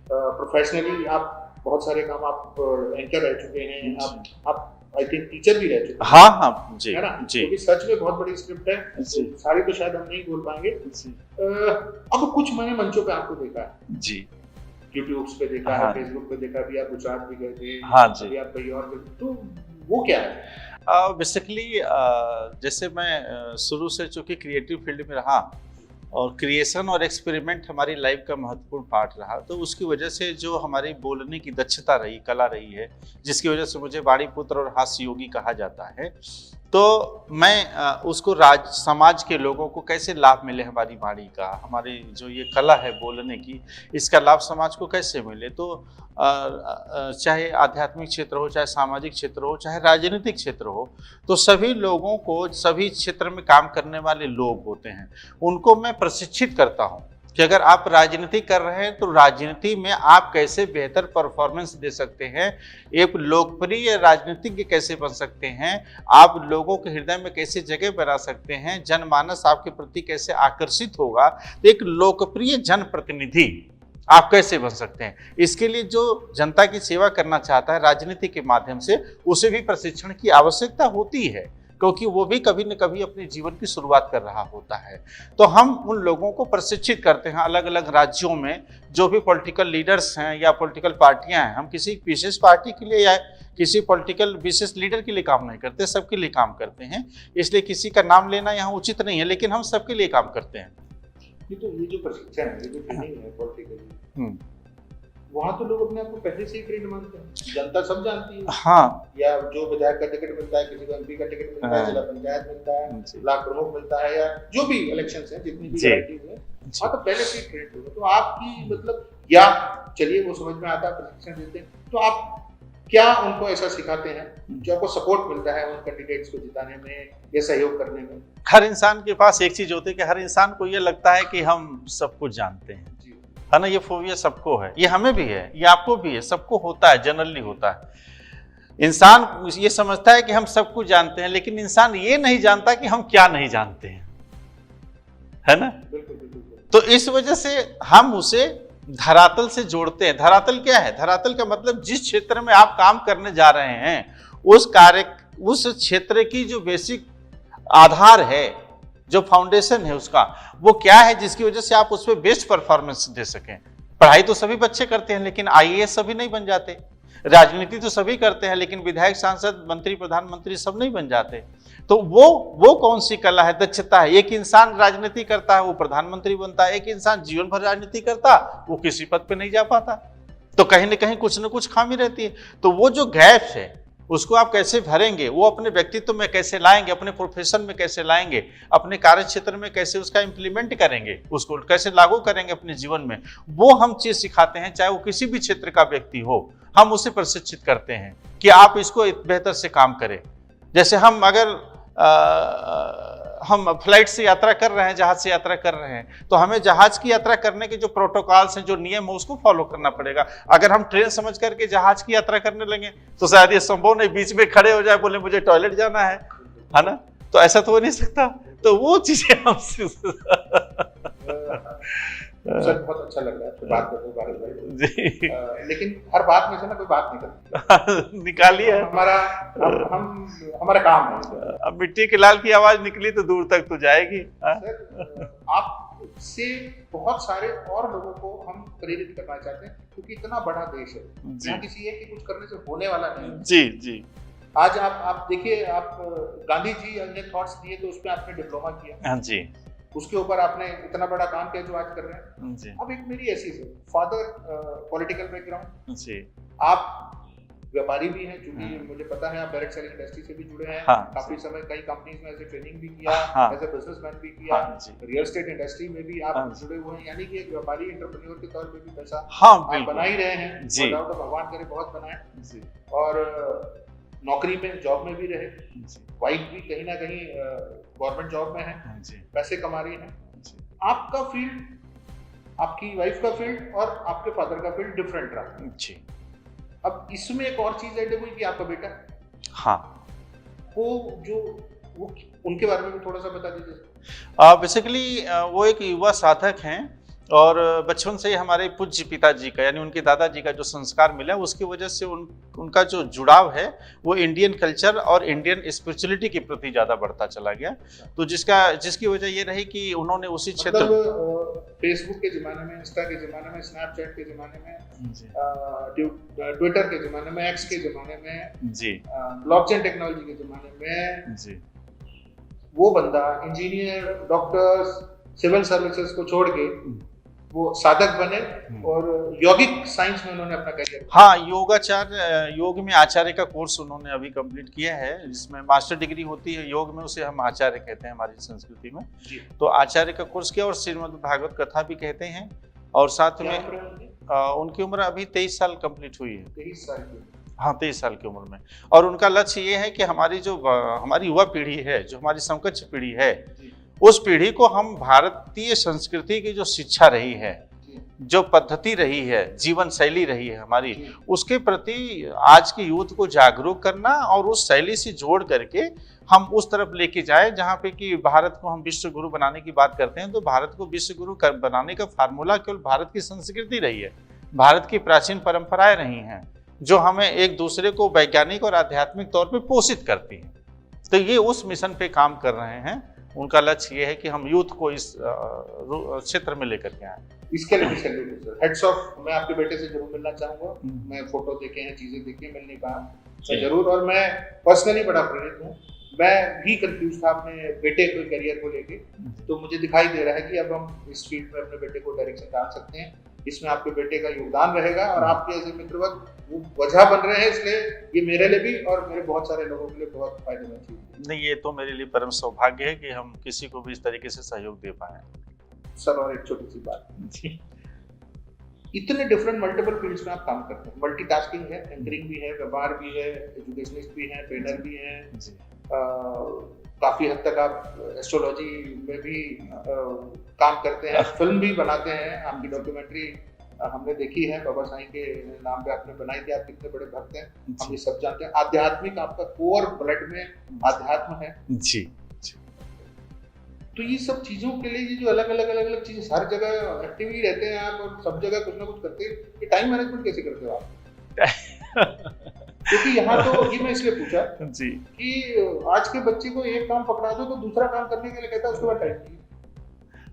प्रोफेशनली आप बहुत सारे काम, आप एंकर रह चुके हैं, आप आई थिंक टीचर भी रह चुके हैं। हाँ हाँ जी, है ना जी, क्योंकि सच में बहुत बड़ी स्क्रिप्ट है, सारी तो शायद हम नहीं बोल पाएंगे। अब कुछ मैंने मंचों पे आपको देखा है जी, यूट्यूब पे देखा है, फेसबुक पे देखा भी, आप गुजरात भी गए थे, हाँ जी, आप कहीं और, तो वो क्या है? बेसिकली जैसे मैं शुरू से चूंकि क्रिएटिव फील्ड में रहा और क्रिएशन और एक्सपेरिमेंट हमारी लाइफ का महत्वपूर्ण पार्ट रहा, तो उसकी वजह से जो हमारी बोलने की दक्षता रही, कला रही है, जिसकी वजह से मुझे वाणी पुत्र और हास्य योगी कहा जाता है। तो मैं उसको समाज के लोगों को कैसे लाभ मिले, हमारी वाणी का, हमारी जो ये कला है बोलने की, इसका लाभ समाज को कैसे मिले। तो चाहे आध्यात्मिक क्षेत्र हो, चाहे सामाजिक क्षेत्र हो, चाहे राजनीतिक क्षेत्र हो, तो सभी लोगों को, सभी क्षेत्र में काम करने वाले लोग होते हैं, उनको मैं प्रशिक्षित करता हूँ कि अगर आप राजनीति कर रहे हैं तो राजनीति में आप कैसे बेहतर परफॉर्मेंस दे सकते हैं, एक लोकप्रिय राजनीतिज्ञ कैसे बन सकते हैं, आप लोगों के हृदय में कैसे जगह बना सकते हैं, जनमानस आपके प्रति कैसे आकर्षित होगा, तो एक लोकप्रिय जनप्रतिनिधि आप कैसे बन सकते हैं। इसके लिए जो जनता की सेवा करना चाहता है राजनीति के माध्यम से, उसे भी प्रशिक्षण की आवश्यकता होती है, क्योंकि वो भी कभी न कभी अपने जीवन की शुरुआत कर रहा होता है। तो हम उन लोगों को प्रशिक्षित करते हैं अलग अलग राज्यों में, जो भी पॉलिटिकल लीडर्स हैं या पॉलिटिकल पार्टियां हैं। हम किसी विशेष पार्टी के लिए या किसी पॉलिटिकल विशेष लीडर के लिए काम नहीं करते, सबके लिए काम करते हैं। इसलिए किसी का नाम लेना यहाँ उचित नहीं है, लेकिन हम सबके लिए काम करते हैं। ये जो प्रशिक्षण है, ये जो ट्रेनिंग है पॉलिटिकली, वहाँ तो लोग अपने आप को पहले से ही ट्रेंड मानते हैं, जनता सब जानती है। हाँ, या जो विधायक का टिकट मिलता है, किसी को एमपी का टिकट मिलता है, जिला पंचायत मिलता है, ब्लॉक प्रमुख मिलता है, या जो भी इलेक्शंस हैं, जितनी भी वैरायटीज हैं, वहाँ तो पहले से ही ट्रेंड होगा। तो आपकी मतलब, या चलिए वो समझ में आता है, प्रशिक्षण देते हैं, तो आप क्या उनको ऐसा सिखाते हैं जो आपको सपोर्ट मिलता है उन कैंडिडेट्स को जिताने में या सहयोग करने में? हर इंसान के पास एक चीज होती है कि हर इंसान को ये लगता है कि हम सब कुछ जानते हैं, है ना। ये फोबिया सबको है, ये हमें भी है, ये आपको भी है, सबको होता है, जनरली होता है। इंसान ये समझता है कि हम सब कुछ जानते हैं, लेकिन इंसान ये नहीं जानता कि हम क्या नहीं जानते हैं, है ना। तो इस वजह से हम उसे धरातल से जोड़ते हैं। धरातल क्या है? धरातल का मतलब जिस क्षेत्र में आप काम करने जा रहे हैं, उस क्षेत्र की जो बेसिक आधार है, जो फाउंडेशन है उसका, वो क्या है जिसकी वजह से आप उस पर बेस्ट परफॉर्मेंस दे सकें। पढ़ाई तो सभी बच्चे करते हैं, लेकिन आईएएस सभी नहीं बन जाते, राजनीति तो सभी करते हैं, लेकिन विधायक, सांसद, मंत्री, प्रधानमंत्री सब नहीं बन जाते। तो वो कौन सी कला है, दक्षता है। एक इंसान राजनीति करता है, वो प्रधानमंत्री बनता है। एक इंसान जीवन भर राजनीति करता, वो किसी पद पे नहीं जा पाता। तो कहीं ना कहीं कुछ ना कुछ खामी रहती है। तो वो जो गैप है उसको आप कैसे भरेंगे, वो अपने व्यक्तित्व में कैसे लाएंगे, अपने प्रोफेशन में कैसे लाएंगे, अपने कार्य क्षेत्र में कैसे उसका इंप्लीमेंट करेंगे, उसको कैसे लागू करेंगे अपने जीवन में, वो हम चीज सिखाते हैं। चाहे वो किसी भी क्षेत्र का व्यक्ति हो, हम उसे प्रशिक्षित करते हैं कि आप इसको बेहतर से काम करें। जैसे हम अगर हम फ्लाइट से यात्रा कर रहे हैं, जहाज से यात्रा कर रहे हैं, तो हमें जहाज की यात्रा करने के जो प्रोटोकॉल्स हैं, जो नियम है, उसको फॉलो करना पड़ेगा। अगर हम ट्रेन समझ करके जहाज की यात्रा करने लगे तो शायद ये संभव नहीं, बीच में खड़े हो जाए, बोले मुझे टॉयलेट जाना है ना, तो ऐसा तो हो नहीं सकता। तो वो चीजें हम सर बहुत अच्छा लग रहा है बात करते भारत भाई जी। लेकिन हर बात में से ना कोई बात निकलती निकालिए। हमारा काम है। अब मिट्टी के लाल की आवाज निकली तो दूर तक तो जाएगी। सर आपसे बहुत सारे और लोगों को हम प्रेरित करना चाहते हैं, क्योंकि इतना बड़ा देश है, यहाँ किसी एक के कुछ करने से होने वाला नहीं। जी जी। आज आप देखिए, आप गांधी जी ने थॉट्स दिए तो उसमें आपने डिप्लोमा किया। हाँ जी। उसके ऊपर आपने इतना बड़ा काम किया जो आज कर रहे हैं जी। अब एक मेरी ऐसी है, फादर पॉलिटिकल बैकग्राउंड जी, आप व्यापारी भी हैं, चूंकि मुझे पता है आप डायरेक्ट सेलिंग इंडस्ट्री से भी जुड़े हैं। काफी समय कई कंपनीज में एज ए ट्रेनिंग भी किया, एज ए बिजनेसमैन भी किया, रियल एस्टेट इंडस्ट्री में भी आप जुड़े हुए हैं, यानी कि एक व्यापारी एंटरप्रेन्योर के तौर पे भी पैसा आप बना ही रहे हैं। भगवान करे बहुत बनाए, और नौकरी में, जॉब में भी रहे। वाइफ भी कहीं ना कहीं गवर्नमेंट जॉब में है, पैसे कमा रही है। आपका फील्ड, आपकी वाइफ का फील्ड और आपके फादर का फील्ड डिफरेंट रहा जी। अब इसमें एक और चीज ऐड हुई कि आपका बेटा, वो उनके बारे में भी थोड़ा सा बता दीजिए। बेसिकली वो एक युवा साधक हैं, और बचपन से ही हमारे पूज्य पिताजी का, यानी उनके दादाजी का जो संस्कार मिला, उसकी वजह से उनका जो जुड़ाव है वो इंडियन कल्चर और इंडियन स्पिरिचुअलिटी के प्रति ज़्यादा बढ़ता चला गया। तो जिसकी वजह ये रही कि उन्होंने उसी क्षेत्र, फेसबुक के ज़माने में, इंस्टा के ज़माने में, स्नैपचैट के ज़माने में, ट्विटर के ज़माने में, एक्स के ज़माने में जी, ब्लॉकचेन टेक्नोलॉजी के ज़माने में जी, वो बंदा इंजीनियर, डॉक्टर्स, सिविल सर्विसेज को छोड़ के वो साधक बने और यौगिक साइंस में उन्होंने अपना करियर। योगाचार्य, योग में आचार्य का कोर्स उन्होंने अभी कंप्लीट किया है, जिसमें मास्टर डिग्री होती है योग में, उसे हम आचार्य कहते हैं हमारी संस्कृति में। तो आचार्य का कोर्स किया, और श्रीमद् भागवत कथा भी कहते हैं। और साथ में उनकी उम्र अभी 23 साल कंप्लीट हुई है। 23 साल की? हाँ, 23 साल की उम्र में। और उनका लक्ष्य ये है कि हमारी युवा पीढ़ी है, जो हमारी समकक्ष पीढ़ी है, उस पीढ़ी को हम भारतीय संस्कृति की जो शिक्षा रही है, जो पद्धति रही है, जीवन शैली रही है हमारी, उसके प्रति आज के यूथ को जागरूक करना, और उस शैली से जोड़ करके हम उस तरफ लेके जाए जहाँ पे कि भारत को हम विश्व गुरु बनाने की बात करते हैं। तो भारत को विश्व गुरु बनाने का फार्मूला केवल भारत की संस्कृति रही है, भारत की प्राचीन परंपराएं रही हैं, जो हमें एक दूसरे को वैज्ञानिक और आध्यात्मिक तौर पर पोषित करती हैं। तो ये उस मिशन पे काम कर रहे हैं। उनका लक्ष्य ये है कि हम यूथ को इस क्षेत्र में लेकर के आए। इसके लिए सैल्यूट सर, हेड्स ऑफ। मैं आपके बेटे से जरूर मिलना चाहूंगा। मैं फोटो देखे हैं, चीजें देखी हैं, मिल नहीं पाया, मैं जरूर। और मैं पर्सनली बड़ा प्रेरित हूँ। मैं भी कंफ्यूज था अपने बेटे के करियर को लेके, तो मुझे दिखाई दे रहा है कि अब हम इस फील्ड में अपने बेटे को डायरेक्शन डाल सकते हैं। इसमें आपके बेटे का योगदान रहेगा, और आपके ऐसे मित्रवत वो वजह बन रहे हैं, इसलिए ये मेरे लिए भी और मेरे बहुत सारे लोगों के लिए बहुत फायदेमंद चीज है। नहीं, ये तो मेरे लिए परम सौभाग्य है कि हम किसी को भी इस तरीके से सहयोग दे पाए। सर, और एक छोटी सी बात जी, इतने डिफरेंट मल्टीपल फील्ड्स में आप काम करते हैं, मल्टीटास्किंग है, एंकरिंग भी है, व्यापार भी है, एजुकेशनिस्ट भी है, ट्रेनर भी है, काफी हद तक आप एस्ट्रोलॉजी में भी काम करते हैं, फिल्म भी बनाते हैं। आपकी डॉक्यूमेंट्री हमने देखी है, बाबा साईं के नाम पे आपने बनाई थी। आप कितने बड़े भक्त हैं, हम ये सब जानते हैं। आध्यात्मिक, आपका कोर ब्लड में आध्यात्म है जी। तो ये सब चीजों के लिए ये जो अलग अलग चीजें, हर जगह एक्टिव ही रहते हैं आप, और सब जगह कुछ ना कुछ करते हैं। ये टाइम मैनेजमेंट कैसे करते हो आप? क्योंकि यहाँ तो ये मैं इसलिए पूछा जी कि आज के बच्चे को एक काम पकड़ा दो तो दूसरा काम करने के लिए कहता है उसके बाद टाइम नहीं।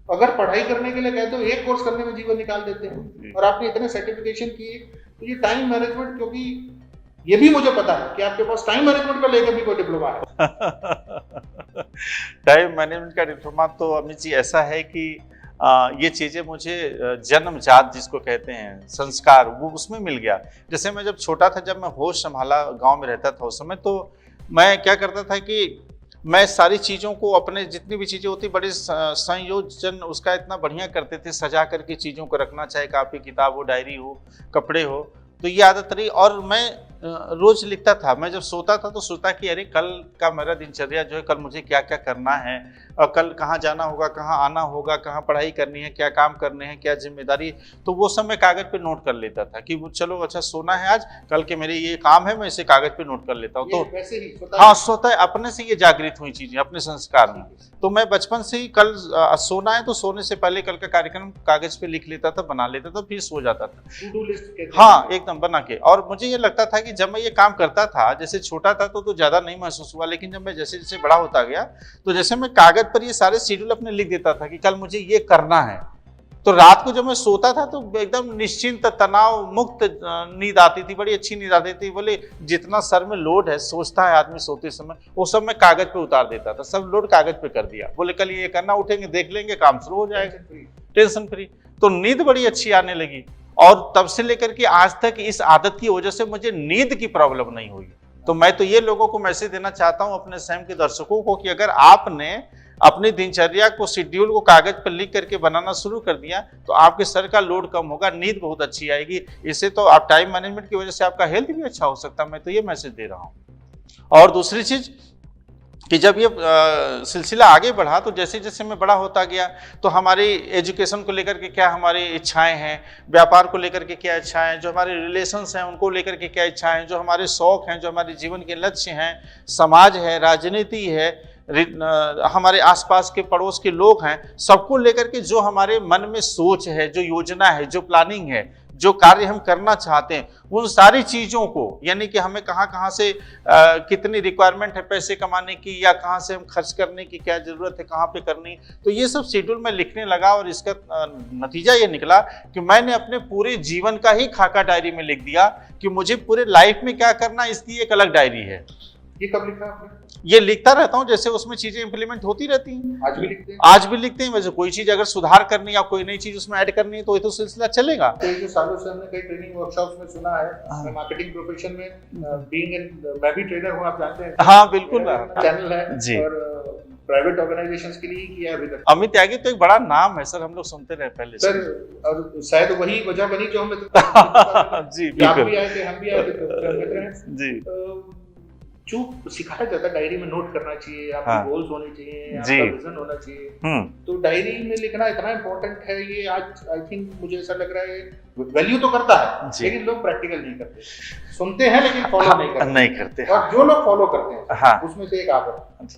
अगर पढ़ाई करने के लिए कहते हो, एक कोर्स करने में जीवन निकाल देते हैं। और आपने इतने सर्टिफिकेशन किए, तो ये टाइम मैनेजमेंट, क्योंकि ये भी मुझे पता है कि आपके पास टाइम मैनेजमेंट का लेकर भी कोई डिप्लोमा है। टाइम मैनेजमेंट का डिप्लोमा तो अमित जी ऐसा है कि ये चीज़ें मुझे जन्मजात जिसको कहते हैं संस्कार, वो उसमें मिल गया। जैसे मैं जब छोटा था, जब मैं होश संभाला, गांव में रहता था उस समय, तो मैं क्या करता था कि मैं सारी चीज़ों को, अपने जितनी भी चीज़ें होती बड़े संयोजन उसका इतना बढ़िया करते थे, सजा करके चीज़ों को रखना, चाहे कापी किताब हो, डायरी हो, कपड़े हो, तो ये आदत रही। और मैं रोज लिखता था। मैं जब सोता था तो सोता कि अरे कल का मेरा दिनचर्या जो है, कल मुझे क्या क्या करना है, और कल कहाँ जाना होगा, कहाँ आना होगा, कहाँ पढ़ाई करनी है, क्या काम करने हैं, क्या जिम्मेदारी। तो वो सब मैं कागज पे नोट कर लेता था कि चलो अच्छा सोना है आज, कल के मेरे ये काम है, मैं इसे कागज पे नोट कर लेता हूँ। तो वैसे ही हाँ, स्वतः अपने से ये जागृत हुई चीजें अपने संस्कार में। तो मैं बचपन से ही कल सोना है तो सोने से पहले कल का कार्यक्रम कागज पे लिख लेता था, बना लेता था, फिर सो जाता था। टू डू लिस्ट, हाँ, एकदम बना के। और मुझे ये लगता था कि जब मैं ये काम करता था, जैसे छोटा था तो ज्यादा नहीं महसूस हुआ, लेकिन जब मैं जैसे जैसे बड़ा होता गया तो जैसे मैं कागज पर ये सारे शेड्यूल अपने लिख देता था कि कल मुझे ये करना है, तो रात को जब मैं सोता था तो एकदम निश्चिंत, तनाव मुक्त नींद आती थी, बड़ी अच्छी नींद आती थी। बोले जितना सर में लोड है, सोचता है आदमी सोते समय, वो सब मैं कागज पे उतार देता था, सब लोड कागज पे कर दिया। बोले कल ये करना, उठेंगे देख लेंगे, काम शुरू हो जाएगा, टेंशन फ्री। तो नींद बड़ी अच्छी आने लगी, और तब से लेकर के आज तक इस आदत की वजह से मुझे नींद की प्रॉब्लम नहीं हुई। तो मैं तो ये लोगों को मैसेज देना चाहता हूं, अपने स्वयं के दर्शकों को, कि अगर आपने अपनी दिनचर्या को, शेड्यूल को कागज पर लिख करके बनाना शुरू कर दिया तो आपके सर का लोड कम होगा, नींद बहुत अच्छी आएगी। इससे तो आप टाइम मैनेजमेंट की वजह से आपका हेल्थ भी अच्छा हो सकता है। मैं तो ये मैसेज दे रहा हूं। और दूसरी चीज कि जब ये सिलसिला आगे बढ़ा तो जैसे जैसे मैं बड़ा होता गया तो हमारी एजुकेशन को लेकर के क्या हमारी इच्छाएं हैं, व्यापार को लेकर के क्या इच्छाएं हैं, जो हमारे रिलेशंस हैं उनको लेकर के क्या इच्छाएं हैं, जो हमारे शौक हैं, जो हमारे जीवन के लक्ष्य हैं, समाज है, राजनीति है, हमारे आसपास के पड़ोस के लोग हैं, सबको लेकर के जो हमारे मन में सोच है, जो योजना है, जो प्लानिंग है, जो कार्य हम करना चाहते हैं, उन सारी चीजों को, यानी कि हमें कहाँ कहाँ से कितनी रिक्वायरमेंट है पैसे कमाने की, या कहाँ से हम खर्च करने की क्या जरूरत है, कहाँ पे करनी, तो ये सब शेड्यूल में लिखने लगा। और इसका नतीजा ये निकला कि मैंने अपने पूरे जीवन का ही खाका डायरी में लिख दिया कि मुझे पूरे लाइफ में क्या करना, इसकी एक अलग डायरी है। ये कब लिखा आपने? ये लिखता रहता हूँ, जैसे उसमें चीजें इंप्लीमेंट होती रहती हैं। आज भी लिखते हैं? आज भी लिखते हैं। वैसे कोई चीज अगर सुधार करनी या कोई नई चीज उसमें ऐड करनी है तो ये तो सिलसिला चलेगा। तो ये जो सालों से हमने कई ट्रेनिंग वर्कशॉप्स में सुना है, मैं मार्केटिंग प्रोफेशन में मैं भी ट्रेनर हूँ, आप जानते हैं। हाँ बिल्कुल, चैनल है जी। और प्राइवेट ऑर्गेनाइजेशंस के लिए किया अभी तक। अमित त्यागी तो एक बड़ा नाम है सर, हम लोग सुनते रहे पहले सर, और शायद वही वजह बनी जो हमें जी आप भी आए थे, हम भी आए थे जी। चूक सिखाया जाता है डायरी में नोट करना चाहिए, आपके गोल्स होने चाहिए, आपका विजन होना चाहिए। तो डायरी में लिखना इतना इम्पोर्टेंट है, ये आज आई थिंक मुझे ऐसा लग रहा है वैल्यू तो करता है, लेकिन लोग प्रैक्टिकल नहीं करते, सुनते हैं लेकिन फॉलो नहीं करते। और जो लोग फॉलो करते हैं उसमें से एक आप हैं।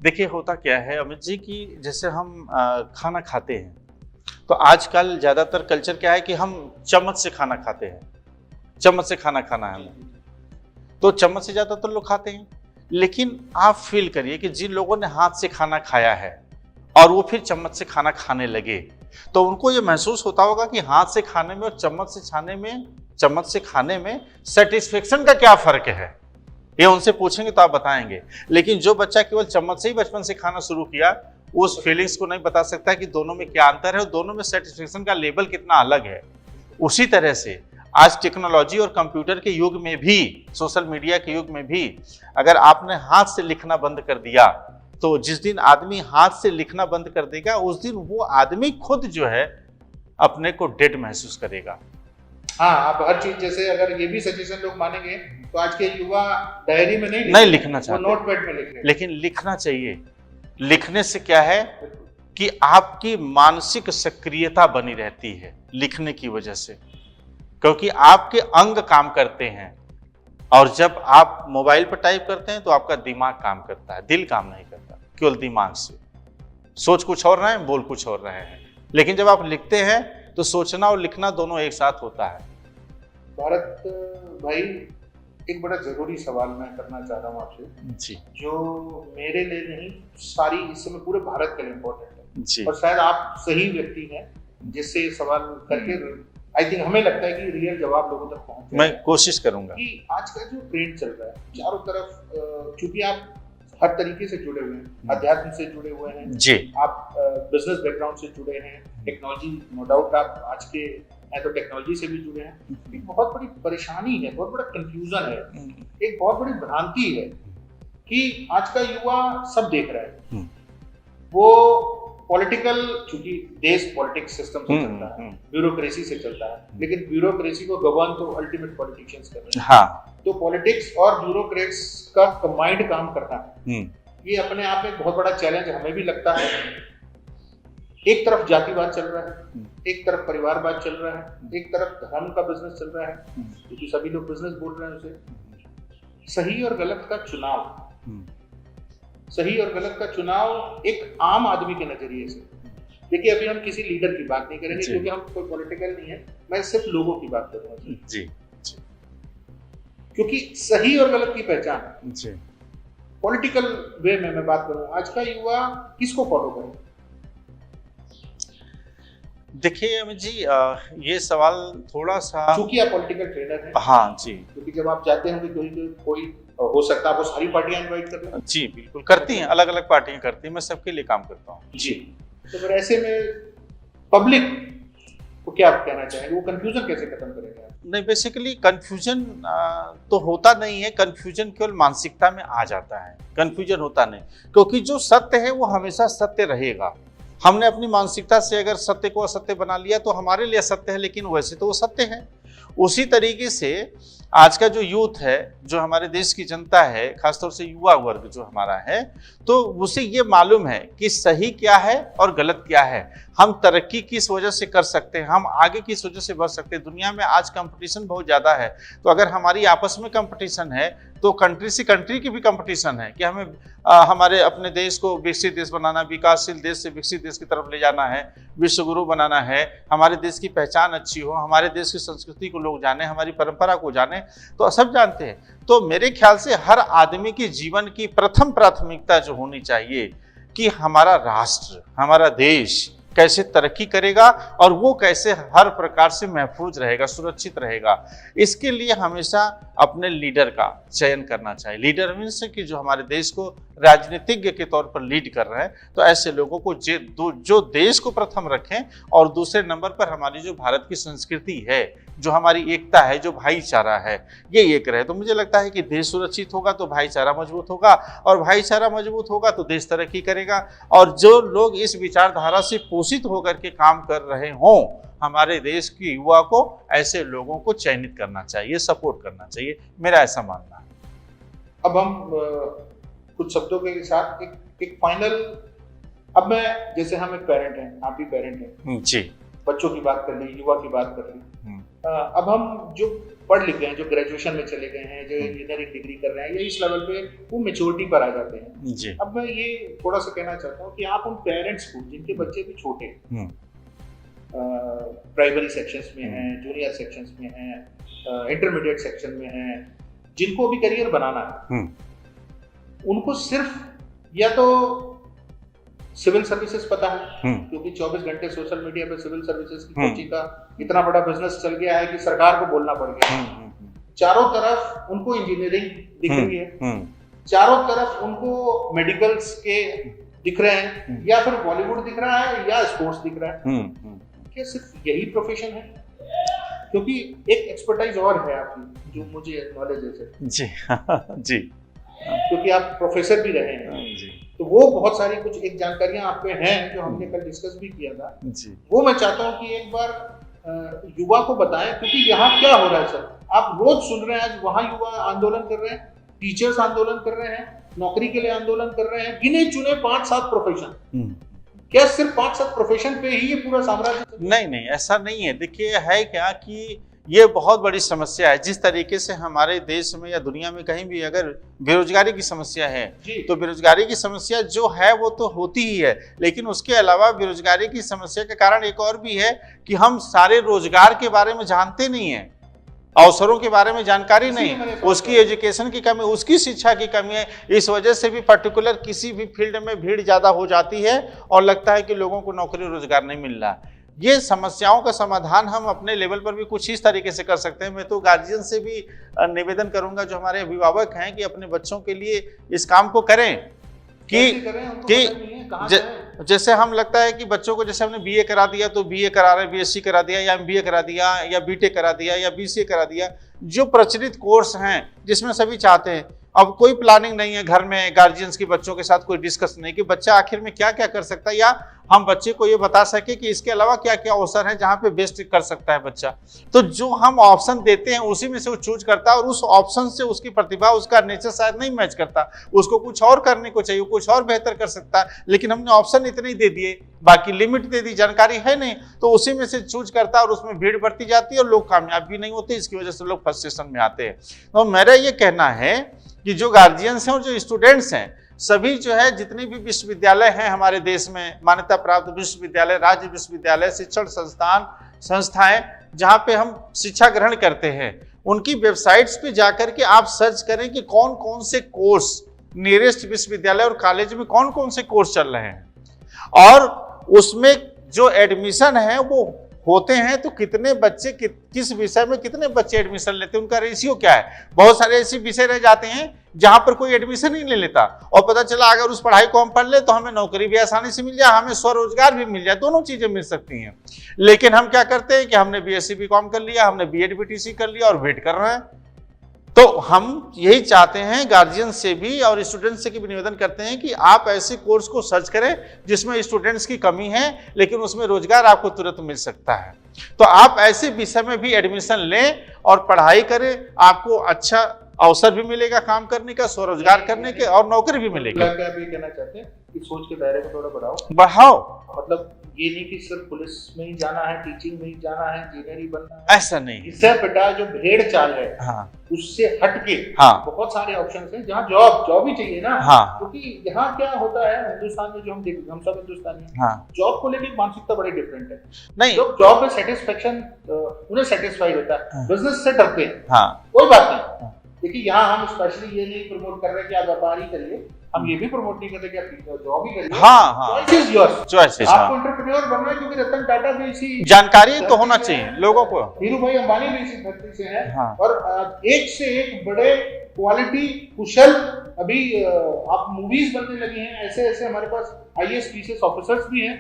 देखिए होता क्या है अमित जी कि जैसे हम खाना खाते हैं तो आजकल ज्यादातर कल्चर क्या है कि हम चम्मच से खाना खाते हैं, चम्मच से खाना खाना है हमें, तो चम्मच से ज्यादातर लोग खाते हैं। लेकिन आप फील करिए कि जिन लोगों ने हाथ से खाना खाया है और वो फिर चम्मच से खाना खाने लगे तो उनको ये महसूस होता होगा कि हाथ से खाने में और चम्मच से खाने में सेटिस्फेक्शन का क्या फर्क है। ये उनसे पूछेंगे तो आप बताएंगे। लेकिन जो बच्चा केवल चम्मच से ही बचपन से खाना शुरू किया, उस फीलिंग्स को नहीं बता सकता कि दोनों में क्या अंतर है और दोनों में सेटिस्फेक्शन का लेवल कितना अलग है। उसी तरह से आज टेक्नोलॉजी और कंप्यूटर के युग में भी, सोशल मीडिया के युग में भी, अगर आपने हाथ से लिखना बंद कर दिया तो जिस दिन आदमी हाथ से लिखना बंद कर देगा उस दिन वो आदमी खुद जो है अपने को डेड महसूस करेगा। हाँ, आप हर चीज, जैसे अगर ये भी सजेशन लोग मानेंगे तो आज के युवा डायरी में नहीं लिखना चाहते, वो नोटपैड में लिख रहे हैं। लेकिन लिखना चाहिए। लिखने से क्या है कि आपकी मानसिक सक्रियता बनी रहती है लिखने की वजह से, क्योंकि आपके अंग काम करते हैं। और जब आप मोबाइल पर टाइप करते हैं तो आपका दिमाग काम करता है, दिल काम नहीं करता, केवल दिमाग से। सोच कुछ और रहे हैं, बोल कुछ और रहे हैं। लेकिन जब आप लिखते हैं तो सोचना और लिखना दोनों एक साथ होता है। भारत भाई, एक बड़ा जरूरी सवाल मैं करना चाह रहा हूँ आपसे जी, जो मेरे लिए नहीं, सारी इस समय पूरे भारत के लिए इम्पोर्टेंट है जी। और शायद आप सही व्यक्ति हैं जिससे ये सवाल करके आई थिंक हमें लगता है कि रियल जवाब लोगों तक पहुंच जाए। मैं कोशिश करूंगा कि आज का जो ट्रेंड चल रहा है चारों तरफ, क्योंकि आप हर तरीके से जुड़े हुए हैं, अध्यात्म से जुड़े हुए हैं जी, आप बिजनेस बैकग्राउंड से जुड़े हैं, टेक्नोलॉजी नो डाउट आप आज के हैं तो टेक्नोलॉजी से भी जुड़े हैं। एक बहुत बड़ी परेशानी है, बहुत बड़ा कंफ्यूजन है, एक बहुत बड़ी भ्रांति है कि आज का युवा सब देख रहा है। वो पॉलिटिकल, चूंकि देश पॉलिटिक्स सिस्टम से चलता है, ब्यूरोक्रेसी से चलता है, लेकिन ब्यूरोक्रेसी को गवर्न तो अल्टीमेट पॉलिटिशियंस कर रहे हैं। हाँ, तो पॉलिटिक्स और ब्यूरोक्रेट्स का कंबाइंड काम करना है, ये अपने आप में बहुत बड़ा चैलेंज हमें भी लगता है। एक तरफ जातिवाद चल रहा है, एक तरफ परिवारवाद चल रहा है, एक तरफ धर्म का बिजनेस चल रहा है, क्योंकि सभी लोग बिजनेस बोल रहे हैं उसे। सही और गलत का चुनाव, सही और गलत का चुनाव एक आम आदमी के नजरिए से। देखिए अभी हम किसी लीडर की बात नहीं करेंगे क्योंकि हम कोई पॉलिटिकल नहीं है, मैं सिर्फ लोगों की बात कर रहा हूँ जी, क्योंकि सही और गलत की पहचान जी पॉलिटिकल वे में मैं बात करूँ, आज का युवा किसको फॉलो करे? देखिए अमित जी, ये सवाल थोड़ा सा, चूंकि आप पॉलिटिकल ट्रेनर हैं, हाँ जी, क्योंकि जब आप जाते होंगे कोई हो सकता है आपको सारी पार्टियां इनवाइट कर लें। जी बिल्कुल करती हैं, अलग अलग पार्टियां करती हैं, मैं सबके लिए काम करता हूँ जी। तो फिर ऐसे में पब्लिक को क्या आप कहना चाहेंगे, वो कंफ्यूजन कैसे खत्म करेंगे? नहीं, बेसिकली कंफ्यूजन तो होता नहीं है, कंफ्यूजन केवल मानसिकता में आ जाता है, कंफ्यूजन होता नहीं, क्योंकि जो सत्य है वो हमेशा सत्य रहेगा। हमने अपनी मानसिकता से अगर सत्य को असत्य बना लिया तो हमारे लिए असत्य है, लेकिन वैसे तो वो सत्य है। उसी तरीके से आज का जो यूथ है, जो हमारे देश की जनता है, खासतौर से युवा वर्ग जो हमारा है, तो उसे ये मालूम है कि सही क्या है और गलत क्या है, हम तरक्की किस वजह से कर सकते हैं, हम आगे किस वजह से बढ़ सकते हैं। दुनिया में आज कंपटीशन बहुत ज़्यादा है, तो अगर हमारी आपस में कंपटीशन है तो कंट्री से कंट्री की भी कंपटीशन है कि हमें हमारे अपने देश को विकसित देश बनाना, विकासशील देश से विकसित देश की तरफ ले जाना है, विश्व गुरु बनाना है, हमारे देश की पहचान अच्छी हो, हमारे देश की संस्कृति को लोग जाने, हमारी परंपरा को जाने, तो सब जानते हैं। तो मेरे ख्याल से हर आदमी के जीवन की प्रथम प्राथमिकता जो होनी चाहिए कि हमारा राष्ट्र, हमारा देश कैसे तरक्की करेगा और वो कैसे हर प्रकार से महफूज रहेगा, सुरक्षित रहेगा। इसके लिए हमेशा अपने लीडर का चयन करना चाहिए। लीडर मीन्स कि जो हमारे देश को राजनीतिज्ञ के तौर पर लीड कर रहे हैं, तो ऐसे लोगों को जो देश को प्रथम रखें और दूसरे नंबर पर हमारी जो भारत की संस्कृति है, जो हमारी एकता है, जो भाईचारा है, ये एक रहे। तो मुझे लगता है कि देश सुरक्षित होगा तो भाईचारा मजबूत होगा, और भाईचारा मजबूत होगा तो देश तरक्की करेगा। और जो लोग इस विचारधारा से पोषित होकर के काम कर रहे हों, हमारे देश के युवा को ऐसे लोगों को चयनित करना चाहिए, सपोर्ट करना चाहिए, मेरा ऐसा मानना है। अब हम कुछ शब्दों के साथ एक फाइनल, अब मैं, जैसे हम एक पेरेंट हैं, आप भी पेरेंट हैं जी, बच्चों की बात कर ली, युवा की बात कर ली, अब हम जो पढ़ लिख गए हैं, जो ग्रेजुएशन में चले गए हैं, जो इंजीनियरिंग डिग्री कर रहे हैं, या इस लेवल पे वो मैच्योरिटी पर आ जाते हैं जी। अब मैं ये थोड़ा सा कहना चाहता हूँ कि आप उन पेरेंट्स को जिनके बच्चे भी छोटे हैं, प्राइमरी सेक्शंस में हैं, जूनियर सेक्शंस में हैं, इंटरमीडिएट सेक्शन में हैं, जिनको भी करियर बनाना है, उनको सिर्फ या तो सिविल सर्विसेज पता है, क्योंकि 24 घंटे सोशल मीडिया पे सिविल सर्विसेज की कोचिंग का इतना बड़ा बिजनेस चल गया है कि सरकार को बोलना पड़ गया। चारों तरफ उनको इंजीनियरिंग दिख रही है, चारों तरफ उनको मेडिकल्स के दिख रहे हैं, या फिर बॉलीवुड दिख रहा है या स्पोर्ट्स दिख रहा है। क्या सिर्फ यही प्रोफेशन है? क्योंकि एक एक्सपर्टाइज और है आपकी, जो मुझे नॉलेज है जी जी, क्योंकि आप प्रोफेसर भी रहे हैं जी, तो वो बहुत सारी कुछ एक जानकारियां आप पे हैं जो हमने कल डिस्कस भी किया था जी। वो मैं चाहता हूं कि एक बार युवा को बताएं, क्योंकि यहाँ क्या हो रहा है सर, आप रोज सुन रहे हैं, आज वहाँ युवा आंदोलन कर रहे हैं, टीचर्स आंदोलन कर रहे हैं, नौकरी के लिए आंदोलन कर रहे हैं, गिने चुने 5-7 प्रोफेशन। क्या सिर्फ 5-7 प्रोफेशन पे ही ये पूरा साम्राज्य? नहीं, ऐसा नहीं है। देखिए है क्या कि ये बहुत बड़ी समस्या है। जिस तरीके से हमारे देश में या दुनिया में कहीं भी अगर बेरोजगारी की समस्या है, तो बेरोजगारी की समस्या जो है वो तो होती ही है, लेकिन उसके अलावा बेरोजगारी की समस्या के कारण एक और भी है कि हम सारे रोजगार के बारे में जानते नहीं है, अवसरों के बारे में जानकारी नहीं, उसकी एजुकेशन की कमी, उसकी शिक्षा की कमी है। इस वजह से भी पर्टिकुलर किसी भी फील्ड में भीड़ ज्यादा हो जाती है और लगता है कि लोगों को नौकरी रोजगार नहीं मिल रहा। ये समस्याओं का समाधान हम अपने लेवल पर भी कुछ इस तरीके से कर सकते हैं। मैं तो गार्जियन से भी निवेदन करूंगा, जो हमारे अभिभावक हैं, कि अपने बच्चों के लिए इस काम को करें कि जैसे हम लगता है कि बच्चों को, जैसे हमने बीए करा दिया तो बीए करा रहे, बीएससी करा दिया या एमबीए करा दिया या बीटेक करा दिया या बीसीए करा दिया, जो प्रचलित कोर्स हैं जिसमें सभी चाहते हैं। अब कोई प्लानिंग नहीं है घर में, गार्जियंस की बच्चों के साथ कोई डिस्कस नहीं कि बच्चा आखिर में क्या क्या कर सकता है, या हम बच्चे को ये बता सके कि इसके अलावा क्या क्या अवसर है जहाँ पे बेस्ट कर सकता है बच्चा। तो जो हम ऑप्शन देते हैं उसी में से वो चूज करता है, और उस ऑप्शन से उसकी प्रतिभा, उसका नेचर शायद नहीं मैच करता, उसको कुछ और करने को चाहिए, कुछ और बेहतर कर सकता है, लेकिन हमने ऑप्शन इतने ही दे दिए, बाकी लिमिट दे दी, जानकारी है नहीं, तो उसी में से चूज करता है और उसमें भीड़ बढ़ती जाती है और लोग कामयाब भी नहीं होते। इसकी वजह से लोग फ्रस्ट्रेशन में आते हैं। तो मेरा ये कहना है कि जो गार्जियंस हैं और जो स्टूडेंट्स हैं, सभी जो है जितने भी विश्वविद्यालय हैं हमारे देश में, मान्यता प्राप्त विश्वविद्यालय, राज्य विश्वविद्यालय, शिक्षण संस्थाएं जहां पे हम शिक्षा ग्रहण करते हैं, उनकी वेबसाइट्स पे जाकर के आप सर्च करें कि कौन कौन से कोर्स नियरेस्ट विश्वविद्यालय और कॉलेज में कौन कौन से कोर्स चल रहे हैं, और उसमें जो एडमिशन है वो होते हैं तो कितने बच्चे किस विषय में कितने बच्चे एडमिशन लेते हैं, उनका रेशियो क्या है। बहुत सारे ऐसे विषय रह जाते हैं जहां पर कोई एडमिशन ही नहीं लेता, और पता चला अगर उस पढ़ाई को हम पढ़ ले तो हमें नौकरी भी आसानी से मिल जाए, हमें स्वरोजगार भी मिल जाए, दोनों चीजें मिल सकती हैं। लेकिन हम क्या करते हैं कि हमने बीएससी बीकॉम कर लिया, हमने बीएड बीटीसी कर लिया और वेट कर रहे हैं। तो हम यही चाहते हैं गार्जियन से भी और स्टूडेंट्स से भी निवेदन करते हैं कि आप ऐसे कोर्स को सर्च करें जिसमें स्टूडेंट्स की कमी है लेकिन उसमें रोजगार आपको तुरंत मिल सकता है। तो आप ऐसे विषय में भी एडमिशन लें और पढ़ाई करें, आपको अच्छा अवसर भी मिलेगा काम करने का, स्वरोजगार करने के, और नौकरी भी मिलेगी। आप ये कहना चाहते हैं कि सोच के दायरे को थोड़ा बढ़ाओ, मतलब ये नहीं कि सिर्फ पुलिस में ही जाना है, टीचिंग में ही जाना है, इंजीनियर ही बनना है, ऐसा नहीं। इससे बेटा जो भेड़ चाल है, हाँ, उससे हटके बहुत सारे ऑप्शन हैं जहाँ जॉब ही चाहिए ना। क्योंकि यहाँ क्या होता है हिंदुस्तान में, जो हम सब हिंदुस्तानी हैं, जॉब को लेकर मानसिकता बड़ी डिफरेंट है। नहीं, जॉब में सेटिस्फेक्शन, उन्हें सेटिस्फाइड होता है, बिजनेस से डरते हैं, कोई बात नहीं। देखिए यहाँ हम स्पेशली ये नहीं प्रमोट कर रहे कि आप व्यापार ही करिए, हम ये भी प्रमोट नहीं करते कि आप जॉब ही करिए। Choice is yours, choice is. आपको एंटरप्रेन्योर बनना है, क्योंकि रतन टाटा भी इसी जानकारी तो होना चाहिए लोगों को, धीरू भाई अंबानी भी इसी धरती से हैं, और एक से एक बड़े क्वालिटी कुशल, अभी आप मूवीज बनने लगी हैं, ऐसे ऐसे हमारे पास आईएएस पीसीएस ऑफिसर्स भी हैं,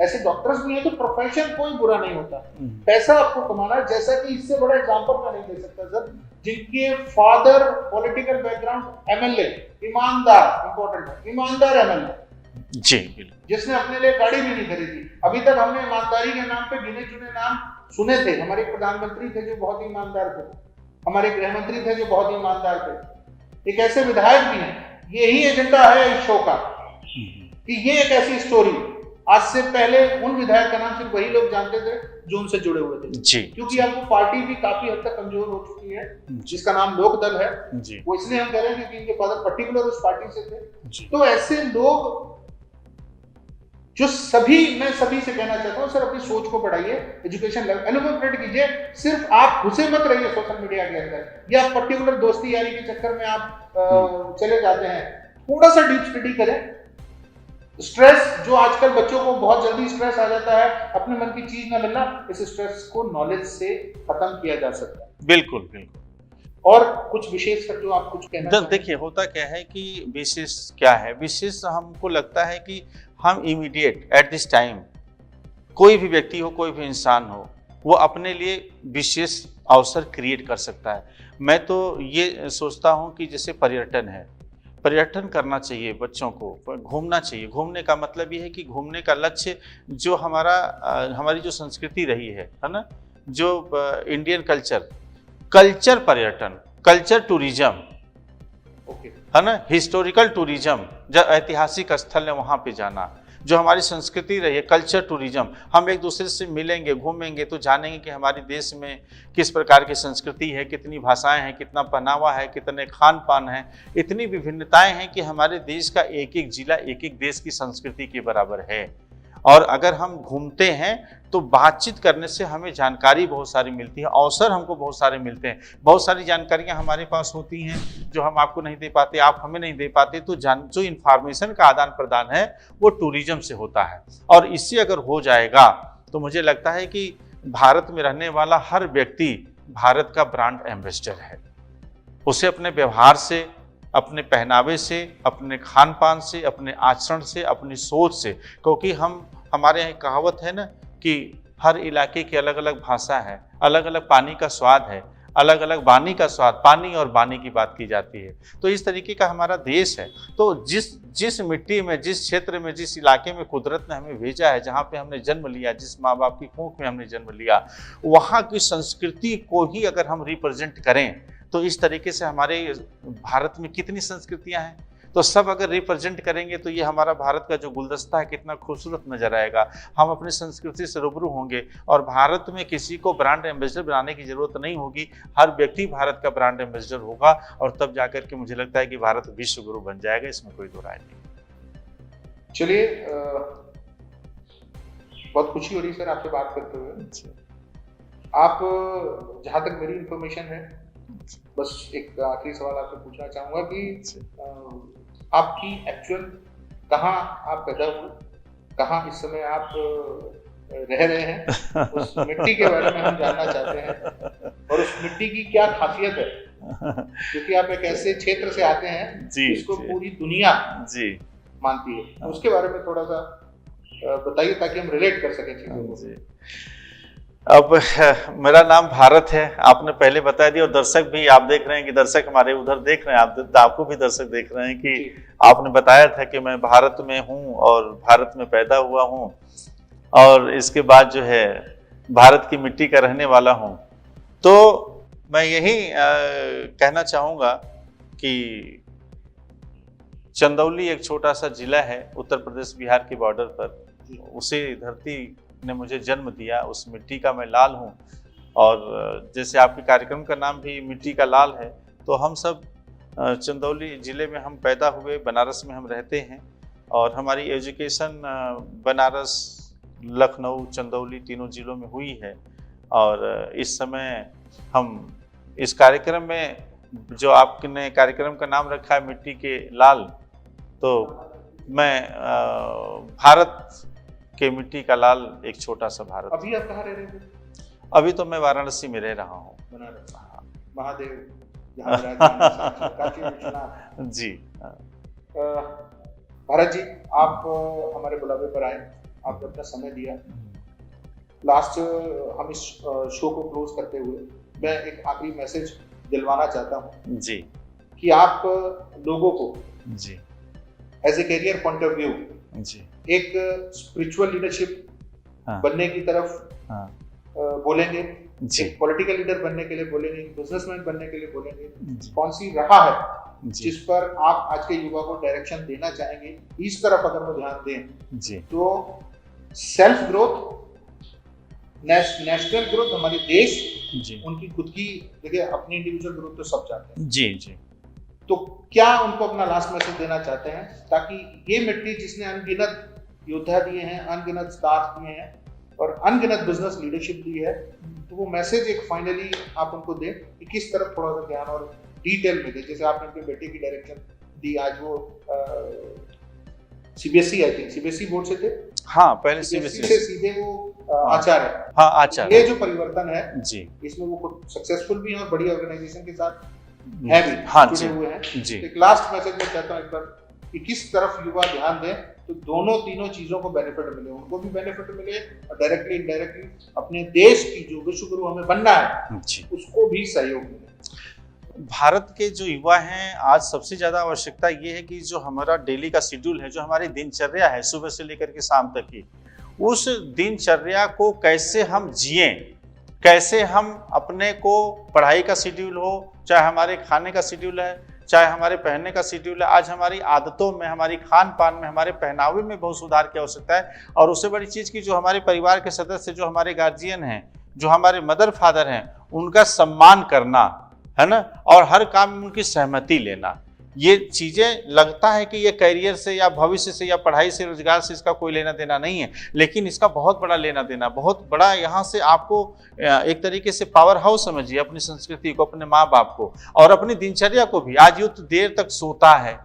ऐसे डॉक्टर्स भी हैं। तो प्रोफेशन कोई बुरा नहीं होता, पैसा आपको कमाना है। जैसा कि इससे बड़ा एग्जांपल मैं नहीं दे सकता सर, जिनके फादर पॉलिटिकल बैकग्राउंड एमएलए, ईमानदार, इंपॉर्टेंट है, ईमानदार एमएलए जी, जिसने अपने लिए गाड़ी भी नहीं खरीदी। अभी तक हमने ईमानदारी के नाम पे गिने चुने नाम सुने थे। हमारे प्रधानमंत्री थे जो बहुत ईमानदार थे, हमारे गृह मंत्री थे जो बहुत ईमानदार थे, एक ऐसे विधायक भी हैं। यही एजेंडा है इस शो का कि ये एक ऐसी स्टोरी, आज से पहले उन विधायक का नाम सिर्फ वही लोग जानते थे जो उनसे जुड़े हुए थे जी, क्योंकि अब वो पार्टी भी काफी हद तक कमजोर हो चुकी है, जिसका नाम लोक दल है जी। वो इसलिए हम कह रहे हैं क्योंकि इनके फादर पर्टिकुलर उस पार्टी से थे। तो ऐसे लोग जो मैं सभी से कहना चाहता हूँ, सर अपनी सोच को बढ़ाइए, एजुकेशन लेवल एलिवेट कीजिए। सिर्फ आप घुसे मत रहिए सोशल मीडिया के अंदर, या पर्टिकुलर दोस्ती यारी के चक्कर में आप चले जाते हैं। थोड़ा सा डीप स्टडी करें। स्ट्रेस, जो आजकल बच्चों को बहुत जल्दी स्ट्रेस आ जाता है, अपने मन की चीज ना मिलना, इस स्ट्रेस को नॉलेज से खत्म किया जा सकता है। बिल्कुल बिल्कुल। और कुछ विशेष जो आप कुछ कहना, देखिए होता क्या है कि विशेष क्या है, विशेष हमको लगता है कि हम इमीडिएट एट दिस टाइम, कोई भी व्यक्ति हो, कोई भी इंसान हो, वो अपने लिए विशेष अवसर क्रिएट कर सकता है। मैं तो ये सोचता हूँ कि जैसे पर्यटन है, पर्यटन करना चाहिए बच्चों को, घूमना चाहिए। घूमने का मतलब ये है कि घूमने का लक्ष्य जो हमारी जो संस्कृति रही है ना, जो इंडियन कल्चर पर्यटन, कल्चर टूरिज्म है ना, हिस्टोरिकल टूरिज्म, जो ऐतिहासिक स्थल है वहाँ पे जाना, जो हमारी संस्कृति रही है, कल्चर टूरिज्म। हम एक दूसरे से मिलेंगे, घूमेंगे तो जानेंगे कि हमारे देश में किस प्रकार की संस्कृति है, कितनी भाषाएं हैं, कितना पहनावा है, कितने खान पान है, इतनी विभिन्नताएं हैं कि हमारे देश का एक एक जिला एक एक देश की संस्कृति के बराबर है। और अगर हम घूमते हैं तो बातचीत करने से हमें जानकारी बहुत सारी मिलती है, अवसर हमको बहुत सारे मिलते हैं, बहुत सारी जानकारियां हमारे पास होती हैं जो हम आपको नहीं दे पाते, आप हमें नहीं दे पाते। तो जो इन्फॉर्मेशन का आदान प्रदान है वो टूरिज्म से होता है, और इससे अगर हो जाएगा तो मुझे लगता है कि भारत में रहने वाला हर व्यक्ति भारत का ब्रांड एम्बेसडर है। उसे अपने व्यवहार से, अपने पहनावे से, अपने खान पान से, अपने आचरण से, अपनी सोच से, क्योंकि हमारे यहाँ कहावत है ना कि हर इलाके की अलग अलग भाषा है, अलग अलग पानी का स्वाद है, अलग अलग वाणी का स्वाद, पानी और वाणी की बात की जाती है। तो इस तरीके का हमारा देश है। तो जिस मिट्टी में, जिस क्षेत्र में, जिस इलाके में कुदरत ने हमें भेजा है, जहाँ पे हमने जन्म लिया, जिस माँ बाप की कोख में हमने जन्म लिया, वहाँ की संस्कृति को ही अगर हम रिप्रेजेंट करें तो इस तरीके से हमारे भारत में कितनी संस्कृतियाँ हैं, तो सब अगर रिप्रेजेंट करेंगे तो ये हमारा भारत का जो गुलदस्ता है कितना खूबसूरत नजर आएगा। हम अपनी संस्कृति से रूबरू होंगे और भारत में किसी को ब्रांड एम्बेसडर बनाने की जरूरत नहीं होगी, हर व्यक्ति भारत का ब्रांड एम्बेसडर होगा और तब जाकर के मुझे लगता है कि भारत विश्व गुरु बन जाएगा, इसमें कोई दो राय नहीं। चलिए, बहुत खुशी हो रही सर आपसे बात करते हुए। आप, जहाँ तक मेरी इंफॉर्मेशन है, बस एक आखिरी सवाल आपसे पूछना चाहूंगा कि आपकी एक्चुअल कहाँ आप पैदा हुए, कहाँ इस समय आप रह रहे हैं, उस मिट्टी के बारे में हम जानना चाहते हैं और उस मिट्टी की क्या खासियत है, क्योंकि आप एक ऐसे क्षेत्र से आते हैं जिसको पूरी दुनिया मानती है, तो उसके बारे में थोड़ा सा बताइए ताकि हम रिलेट कर सकें चीजों को। अब मेरा नाम भारत है, आपने पहले बता दिया और दर्शक भी, आप देख रहे हैं कि दर्शक हमारे उधर देख रहे हैं, आपको भी दर्शक देख रहे हैं कि आपने बताया था कि मैं भारत में हूं और भारत में पैदा हुआ हूं और इसके बाद जो है भारत की मिट्टी का रहने वाला हूं। तो मैं यही कहना चाहूँगा कि चंदौली एक छोटा सा जिला है उत्तर प्रदेश बिहार के बॉर्डर पर, उसी धरती ने मुझे जन्म दिया, उस मिट्टी का मैं लाल हूँ। और जैसे आपके कार्यक्रम का नाम भी मिट्टी का लाल है, तो हम सब चंदौली ज़िले में हम पैदा हुए, बनारस में हम रहते हैं और हमारी एजुकेशन बनारस, लखनऊ, चंदौली तीनों ज़िलों में हुई है। और इस समय हम इस कार्यक्रम में, जो आपने कार्यक्रम का नाम रखा है मिट्टी के लाल, तो मैं भारत के मिट्टी का लाल एक छोटा सा भारत। अभी आप कहाँ रह रहे हैं? अभी तो मैं वाराणसी में रह रहा हूँ। बनारस, महादेव काशी विश्वनाथ जी। भारत जी, आप हमारे बुलावे पर आए, आपने अपना समय दिया। लास्ट हम इस शो को क्लोज करते हुए मैं एक आखिरी मैसेज दिलवाना चाहता हूँ जी, कि आप लोगों को जी as a career point of view जी एक स्पिरिचुअल लीडरशिप बनने की तरफ बोलेंगे, एक पॉलिटिकल लीडर बनने के लिए बोलेंगे, बिजनेसमैन बनने के लिए बोलेंगे, कौन सी राह है जिस पर आप आज के युवा को डायरेक्शन देना चाहेंगे, इस तरफ अगर वो ध्यान दें जी, तो सेल्फ ग्रोथ, नेशनल ग्रोथ, हमारे देश जी, उनकी खुद की, देखिए अपनी इंडिविजुअल ग्रोथ तो सब चाहते हैं जी जी, तो क्या उनको अपना लास्ट मैसेज देना चाहते हैं ताकि ये मिट्टी जिसने अनगिनत योद्धा दिए हैं, अनगिनत स्टाफ दिए हैं और अनगिनत बिजनेस लीडरशिप दी है, तो वो मैसेज एक फाइनली आप उनको दें कि किस तरफ थोड़ा सा ध्यान और डिटेल में दें। जैसे आपने अपने बेटे की डायरेक्शन दी, आज वो CBSE, I think CBSE board से थे, हाँ पहले सीबीएसई से सीधे वो आचार्य, हाँ आचार्य, ये जो परिवर्तन है जी, इसमें वो खुद सक्सेसफुल भी हैं और बड़ी ऑर्गेनाइजेशन के साथ है भी, हाँ जुड़े हुए हैं जी। एक लास्ट मैसेज मैं चाहता हूँ एक बार कि किस तरफ युवा ध्यान दें तो दोनों तीनों चीजों को बेनिफिट मिले, उनको भी बेनिफिट मिले और डायरेक्टली इनडायरेक्टली अपने देश की जो विश्व गुरु हमें बनना है उसको भी सहयोग मिले। भारत के जो युवा हैं, आज सबसे ज्यादा आवश्यकता ये है कि जो हमारा डेली का शेड्यूल है, जो हमारी दिनचर्या है सुबह से लेकर के शाम तक की, उस दिनचर्या को कैसे हम जिएं, कैसे हम अपने को, पढ़ाई का शेड्यूल हो, चाहे हमारे खाने का शेड्यूल है, चाहे हमारे पहनने का शेड्यूल है, आज हमारी आदतों में, हमारी खान पान में, हमारे पहनावे में बहुत सुधार की आवश्यकता है। और उससे बड़ी चीज़ की जो हमारे परिवार के सदस्य, जो हमारे गार्जियन हैं, जो हमारे मदर फादर हैं, उनका सम्मान करना है ना, और हर काम में उनकी सहमति लेना, ये चीज़ें लगता है कि ये करियर से या भविष्य से या पढ़ाई से, रोजगार से इसका कोई लेना देना नहीं है, लेकिन इसका बहुत बड़ा लेना देना, बहुत बड़ा, यहाँ से आपको एक तरीके से पावर हाउस समझिए अपनी संस्कृति को, अपने माँ बाप को और अपनी दिनचर्या को भी। आज यूथ देर तक सोता है,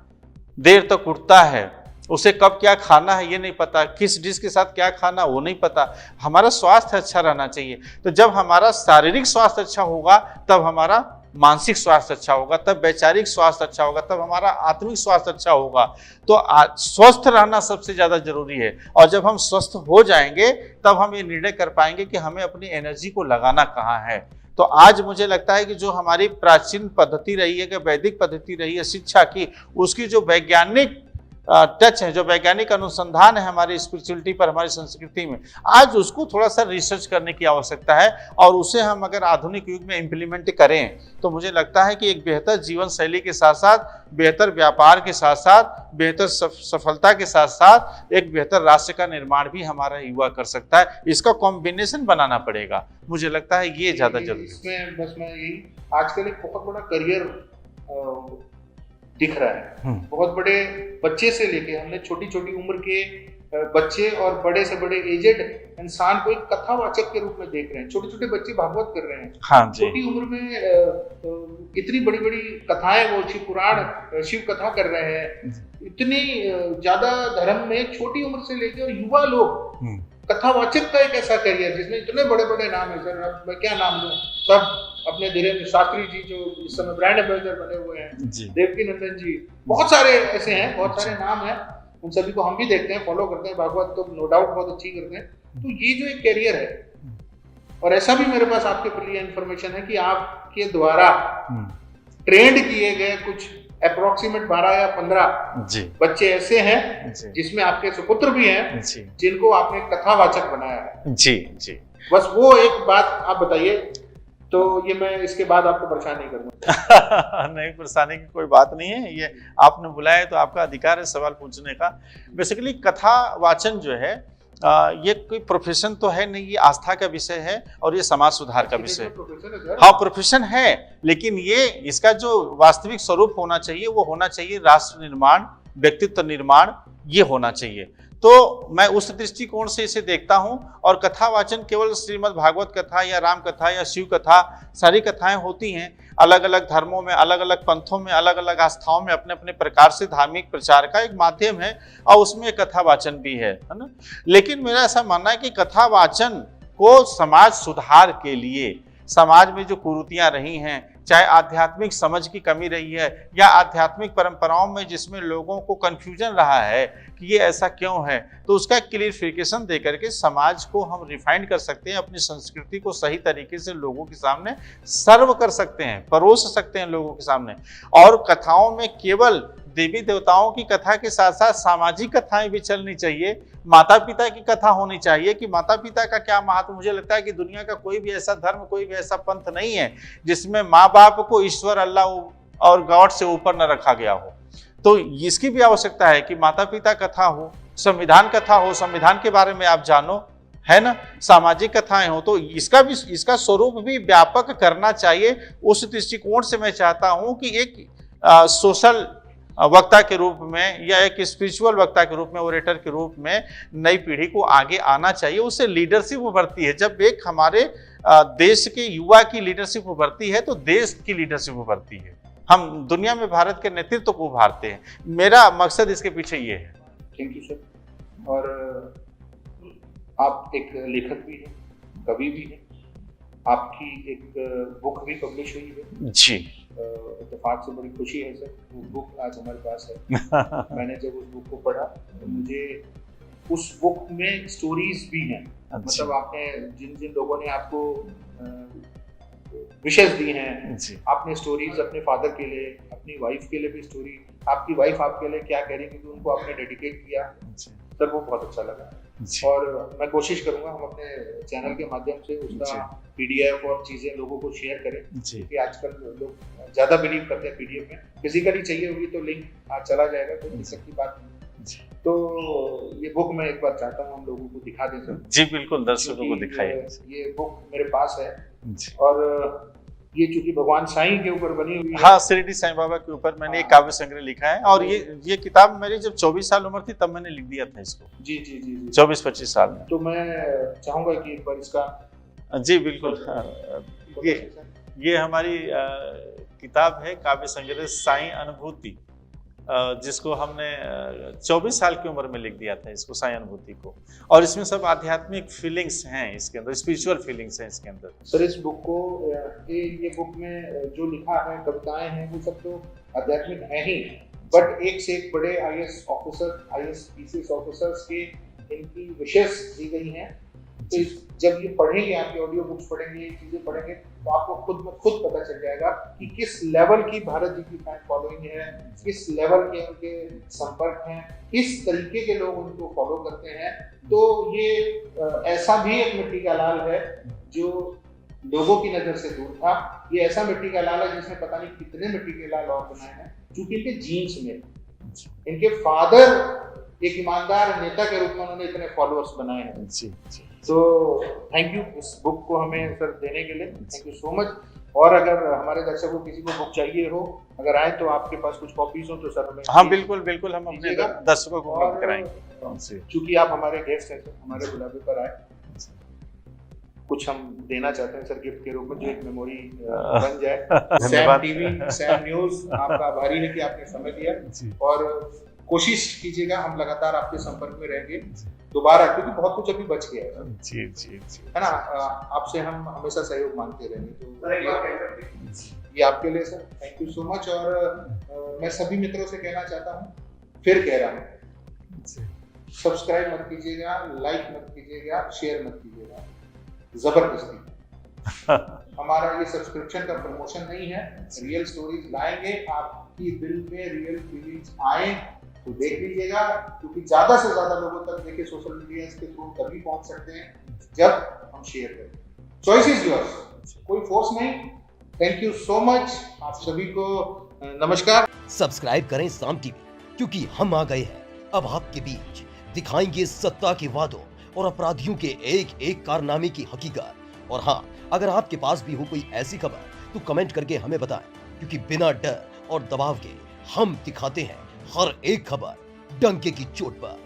देर तक उठता है, उसे कब क्या खाना है ये नहीं पता, किस डिश के साथ क्या खाना वो नहीं पता। हमारा स्वास्थ्य अच्छा रहना चाहिए। तो जब हमारा शारीरिक स्वास्थ्य अच्छा होगा तब हमारा मानसिक स्वास्थ्य अच्छा होगा, तब वैचारिक स्वास्थ्य अच्छा होगा, तब हमारा आत्मिक स्वास्थ्य अच्छा होगा। तो स्वस्थ रहना सबसे ज्यादा जरूरी है। और जब हम स्वस्थ हो जाएंगे तब हम ये निर्णय कर पाएंगे कि हमें अपनी एनर्जी को लगाना कहाँ है। तो आज मुझे लगता है कि जो हमारी प्राचीन पद्धति रही है, कि वैदिक पद्धति रही है शिक्षा की, उसकी जो वैज्ञानिक टच है, जो वैज्ञानिक अनुसंधान है हमारी स्पिरिचुअलिटी पर, हमारी संस्कृति में, आज उसको थोड़ा सा रिसर्च करने की आवश्यकता है। और उसे हम अगर आधुनिक युग में इम्प्लीमेंट करें तो मुझे लगता है कि एक बेहतर जीवन शैली के साथ साथ, बेहतर व्यापार के साथ साथ, बेहतर सफलता के साथ साथ एक बेहतर राष्ट्र का निर्माण भी हमारा युवा कर सकता है। इसका कॉम्बिनेशन बनाना पड़ेगा। मुझे लगता है ये ज्यादा जरूरी है। इसमें बस मैं यही, आजकल एक बहुत बड़ा करियर दिख रहा है। बहुत बड़े बच्चे से लेके, हमने छोटी छोटी उम्र के बच्चे और बड़े से बड़े एजेड इंसान को एक कथावाचक के रूप में देख रहे हैं। छोटे छोटे बच्चे भागवत कर रहे हैं। हाँ जी। छोटी उम्र में इतनी बड़ी बड़ी कथाएं, वो शिव पुराण, शिव कथा कर रहे हैं। इतनी ज्यादा धर्म में छोटी उम्र से लेके, और युवा लोग कथावाचक का एक ऐसा करियर जिसमें इतने बड़े बड़े नाम है। सर अब मैं क्या नाम लूं, सब अपने धीरेन्द्र शास्त्री जी जो इस समय ब्रांड एम्बेसडर बने हुए हैं, देवकी नंदन जी, बहुत सारे ऐसे हैं, बहुत सारे नाम हैं। उन सभी को हम भी देखते हैं, फॉलो करते हैं। भागवत तो नो डाउट बहुत अच्छी करते हैं। तो ये जो एक करियर है, और ऐसा भी मेरे पास आपके लिए इंफॉर्मेशन है कि आपके द्वारा ट्रेंड किए गए कुछ अप्रोक्सीमेट 12 या 15 बच्चे ऐसे हैं जिसमें आपके सुपुत्र भी हैं, जिनको आपने कथावाचक बनाया है। जी जी। बस वो एक बात आप बताइए, तो ये मैं इसके बाद आपको परेशान नहीं करूंगा। नहीं, परेशानी की कोई बात नहीं है। ये आपने बुलाया है तो आपका अधिकार है सवाल पूछने का। बेसिकली कथा वाचन जो है ये कोई प्रोफेशन तो है नहीं, ये आस्था का विषय है और ये समाज सुधार का विषय है। हाँ, प्रोफेशन है, लेकिन ये इसका जो वास्तविक स्वरूप होना चाहिए वो होना चाहिए राष्ट्र निर्माण, व्यक्तित्व निर्माण, ये होना चाहिए। तो मैं उस दृष्टिकोण से इसे देखता हूं। और कथा वाचन केवल श्रीमद् भागवत कथा या राम कथा या शिव कथा, सारी कथाएं होती हैं। अलग अलग धर्मों में, अलग अलग पंथों में, अलग अलग आस्थाओं में अपने अपने प्रकार से धार्मिक प्रचार का एक माध्यम है, और उसमें कथा वाचन भी है ना। लेकिन मेरा ऐसा मानना है कि कथा वाचन को समाज सुधार के लिए, समाज में जो कुरीतियां रही हैं, चाहे आध्यात्मिक समझ की कमी रही है या आध्यात्मिक परंपराओं में जिसमें लोगों को कंफ्यूजन रहा है कि ये ऐसा क्यों है, तो उसका क्लियरिफिकेशन दे करके समाज को हम रिफाइन कर सकते हैं, अपनी संस्कृति को सही तरीके से लोगों के सामने सर्व कर सकते हैं, परोस सकते हैं लोगों के सामने। और कथाओं में केवल देवी देवताओं की कथा के साथ साथ सामाजिक कथाएं भी चलनी चाहिए। माता पिता की कथा होनी चाहिए कि माता पिता का क्या महत्व। मुझे लगता है कि दुनिया का कोई भी ऐसा धर्म, कोई भी ऐसा पंथ नहीं है जिसमें माँ बाप को ईश्वर, अल्लाह और गॉड से ऊपर न रखा गया हो। तो इसकी भी आवश्यकता है कि माता पिता कथा हो, संविधान कथा हो, संविधान के बारे में आप जानो, है ना, सामाजिक कथाएं हो। तो इसका स्वरूप भी व्यापक करना चाहिए। उस दृष्टिकोण से मैं चाहता हूं कि एक सोशल वक्ता के रूप में या एक स्पिरिचुअल वक्ता के रूप में, ओरेटर के रूप में नई पीढ़ी को आगे आना चाहिए। उससे लीडरशिप उभरती है। जब एक हमारे देश के युवा की लीडरशिप उभरती है तो देश की लीडरशिप उभरती है। हम दुनिया में भारत के नेतृत्व को उभारते हैं। मेरा मकसद इसके पीछे ये है। Thank you sir. और आप एक लेखक भी हैं, कवि भी हैं। आपकी एक बुक भी पब्लिश हुई है जी। इत्तेफाक से बड़ी खुशी है सर, वो बुक आज हमारे पास है। मैंने जब उस बुक को पढ़ा तो मुझे उस बुक में स्टोरीज भी हैं। मतलब आपने जिन जिन लोगों ने आपको विशेष दी हैं, आपने स्टोरीज अपने फादर के लिए, अपनी वाइफ के लिए भी स्टोरी, आपकी वाइफ आपके लिए क्या कह रही क्योंकि उनको आपने डेडिकेट किया सर, वो बहुत अच्छा लगा। और मैं कोशिश करूंगा हम अपने चैनल के माध्यम से उसका PDF और चीजें लोगों को शेयर करें, क्योंकि आजकल लोग ज्यादा बिलीव करते हैं PDF में। फिजिकली चाहिए होगी तो लिंक चला जाएगा, कोई दिक्कत की बात नहीं। तो ये बुक मैं एक बार चाहता हूँ हम लोगों को दिखा दें सर। जी बिल्कुल, दर्शकों को दिखाइए। ये बुक मेरे पास है और ये चूंकि भगवान साईं के ऊपर बनी हुई है। हाँ, शिरडी साईं बाबा के ऊपर मैंने एक काव्य संग्रह लिखा है। और ये किताब मेरी जब 24 साल उम्र थी तब मैंने लिख दिया था इसको। जी जी जी, जी। 24-25 साल में। तो मैं चाहूंगा कि एक बार इसका। जी बिल्कुल। ये हमारी किताब है काव्य संग्रह साईं अनुभूति। जिसको हमने 24 साल की उम्र में लिख दिया था, इसको सहानुभूति को। और इसमें सब आध्यात्मिक फीलिंग्स हैं इसके अंदर, स्पिरिचुअल फीलिंग्स हैं इसके अंदर। सर इस बुक को ये बुक में जो लिखा है, कविताएं हैं, वो सब तो आध्यात्मिक है ही, बट एक से एक बड़े IAS officer, IAS PCS officers के इनकी विशेष दी गई हैं। तो जब ये पढ़ेंगे, आपकी ऑडियो बुक्स पढ़ेंगे, ये चीजें पढ़ेंगे, तो आपको खुद पता चल जाएगा कि किस लेवल की भारत जी की फैन फॉलोइंग है, किस लेवल के उनके संपर्क हैं, किस तरीके के लोग उनको फॉलो करते हैं। तो ये ऐसा भी एक मिट्टी का लाल है जो लोगों की नजर से दूर था। ये ऐसा मिट्टी का लाल है जिसने पता नहीं कितने मिट्टी के लाल और बनाए हैं, क्योंकि इनके जीन्स में, इनके फादर एक ईमानदार नेता के रूप में उन्होंने इतने फॉलोअर्स बनाए हैं। जी जी। तो थैंक यू इस बुक को हमें सर देने के लिए, थैंक यू सो मच। और अगर हमारे दर्शकों को किसी को बुक चाहिए हो, अगर आए तो आपके पास कुछ कॉपीज हो तो सर हमें। हाँ बिल्कुल बिल्कुल, हम अपने दर्शकों को उपलब्ध कराएंगे। चूंकि आप हमारे गेस्ट हैं, हमारे बुलावे पर आए, कुछ हम देना चाहते हैं सर गिफ्ट के रूप में, जो एक मेमोरी बन जाए। सैम टीवी, सैम न्यूज आपका आभारी है कि आपने समय दिया, और कोशिश कीजिएगा, हम लगातार आपके संपर्क में रहेंगे दोबारा, क्योंकि बहुत कुछ अभी बच गया है। जी जी जी, है ना, आपसे हम हमेशा सहयोग मांगते रहेंगे। तो ये आपके लिए sir, thank you so much. और मैं सभी मित्रों से कहना चाहता हूँ, फिर कह रहा हूँ, सब्सक्राइब मत कीजिएगा, लाइक मत कीजिएगा, शेयर मत कीजिएगा जबरदस्ती। हमारा ये सब्सक्रिप्शन का प्रमोशन नहीं है, रियल स्टोरीज लाएंगे, आपकी दिल में रियल फीलिंग्स आए तो देख लीजिएगा, क्योंकि ज्यादा से ज्यादा लोगों तक देखिए सोशल मीडिया के थ्रू तभी पहुंच सकते हैं जब हम शेयर करें। चॉइस इज योर्स, कोई फोर्स नहीं। थैंक यू सो मच, आप सभी को नमस्कार। सब्सक्राइब करें साम टीवी, क्योंकि हम आ गए हैं अब आपके बीच, दिखाएंगे सत्ता के वादों और अपराधियों के एक एक कारनामे की हकीकत। और हाँ, अगर आपके पास भी हो कोई ऐसी खबर तो कमेंट करके हमें बताएं, क्योंकि बिना डर और दबाव के हम दिखाते हैं हर एक खबर डंके की चोट पर।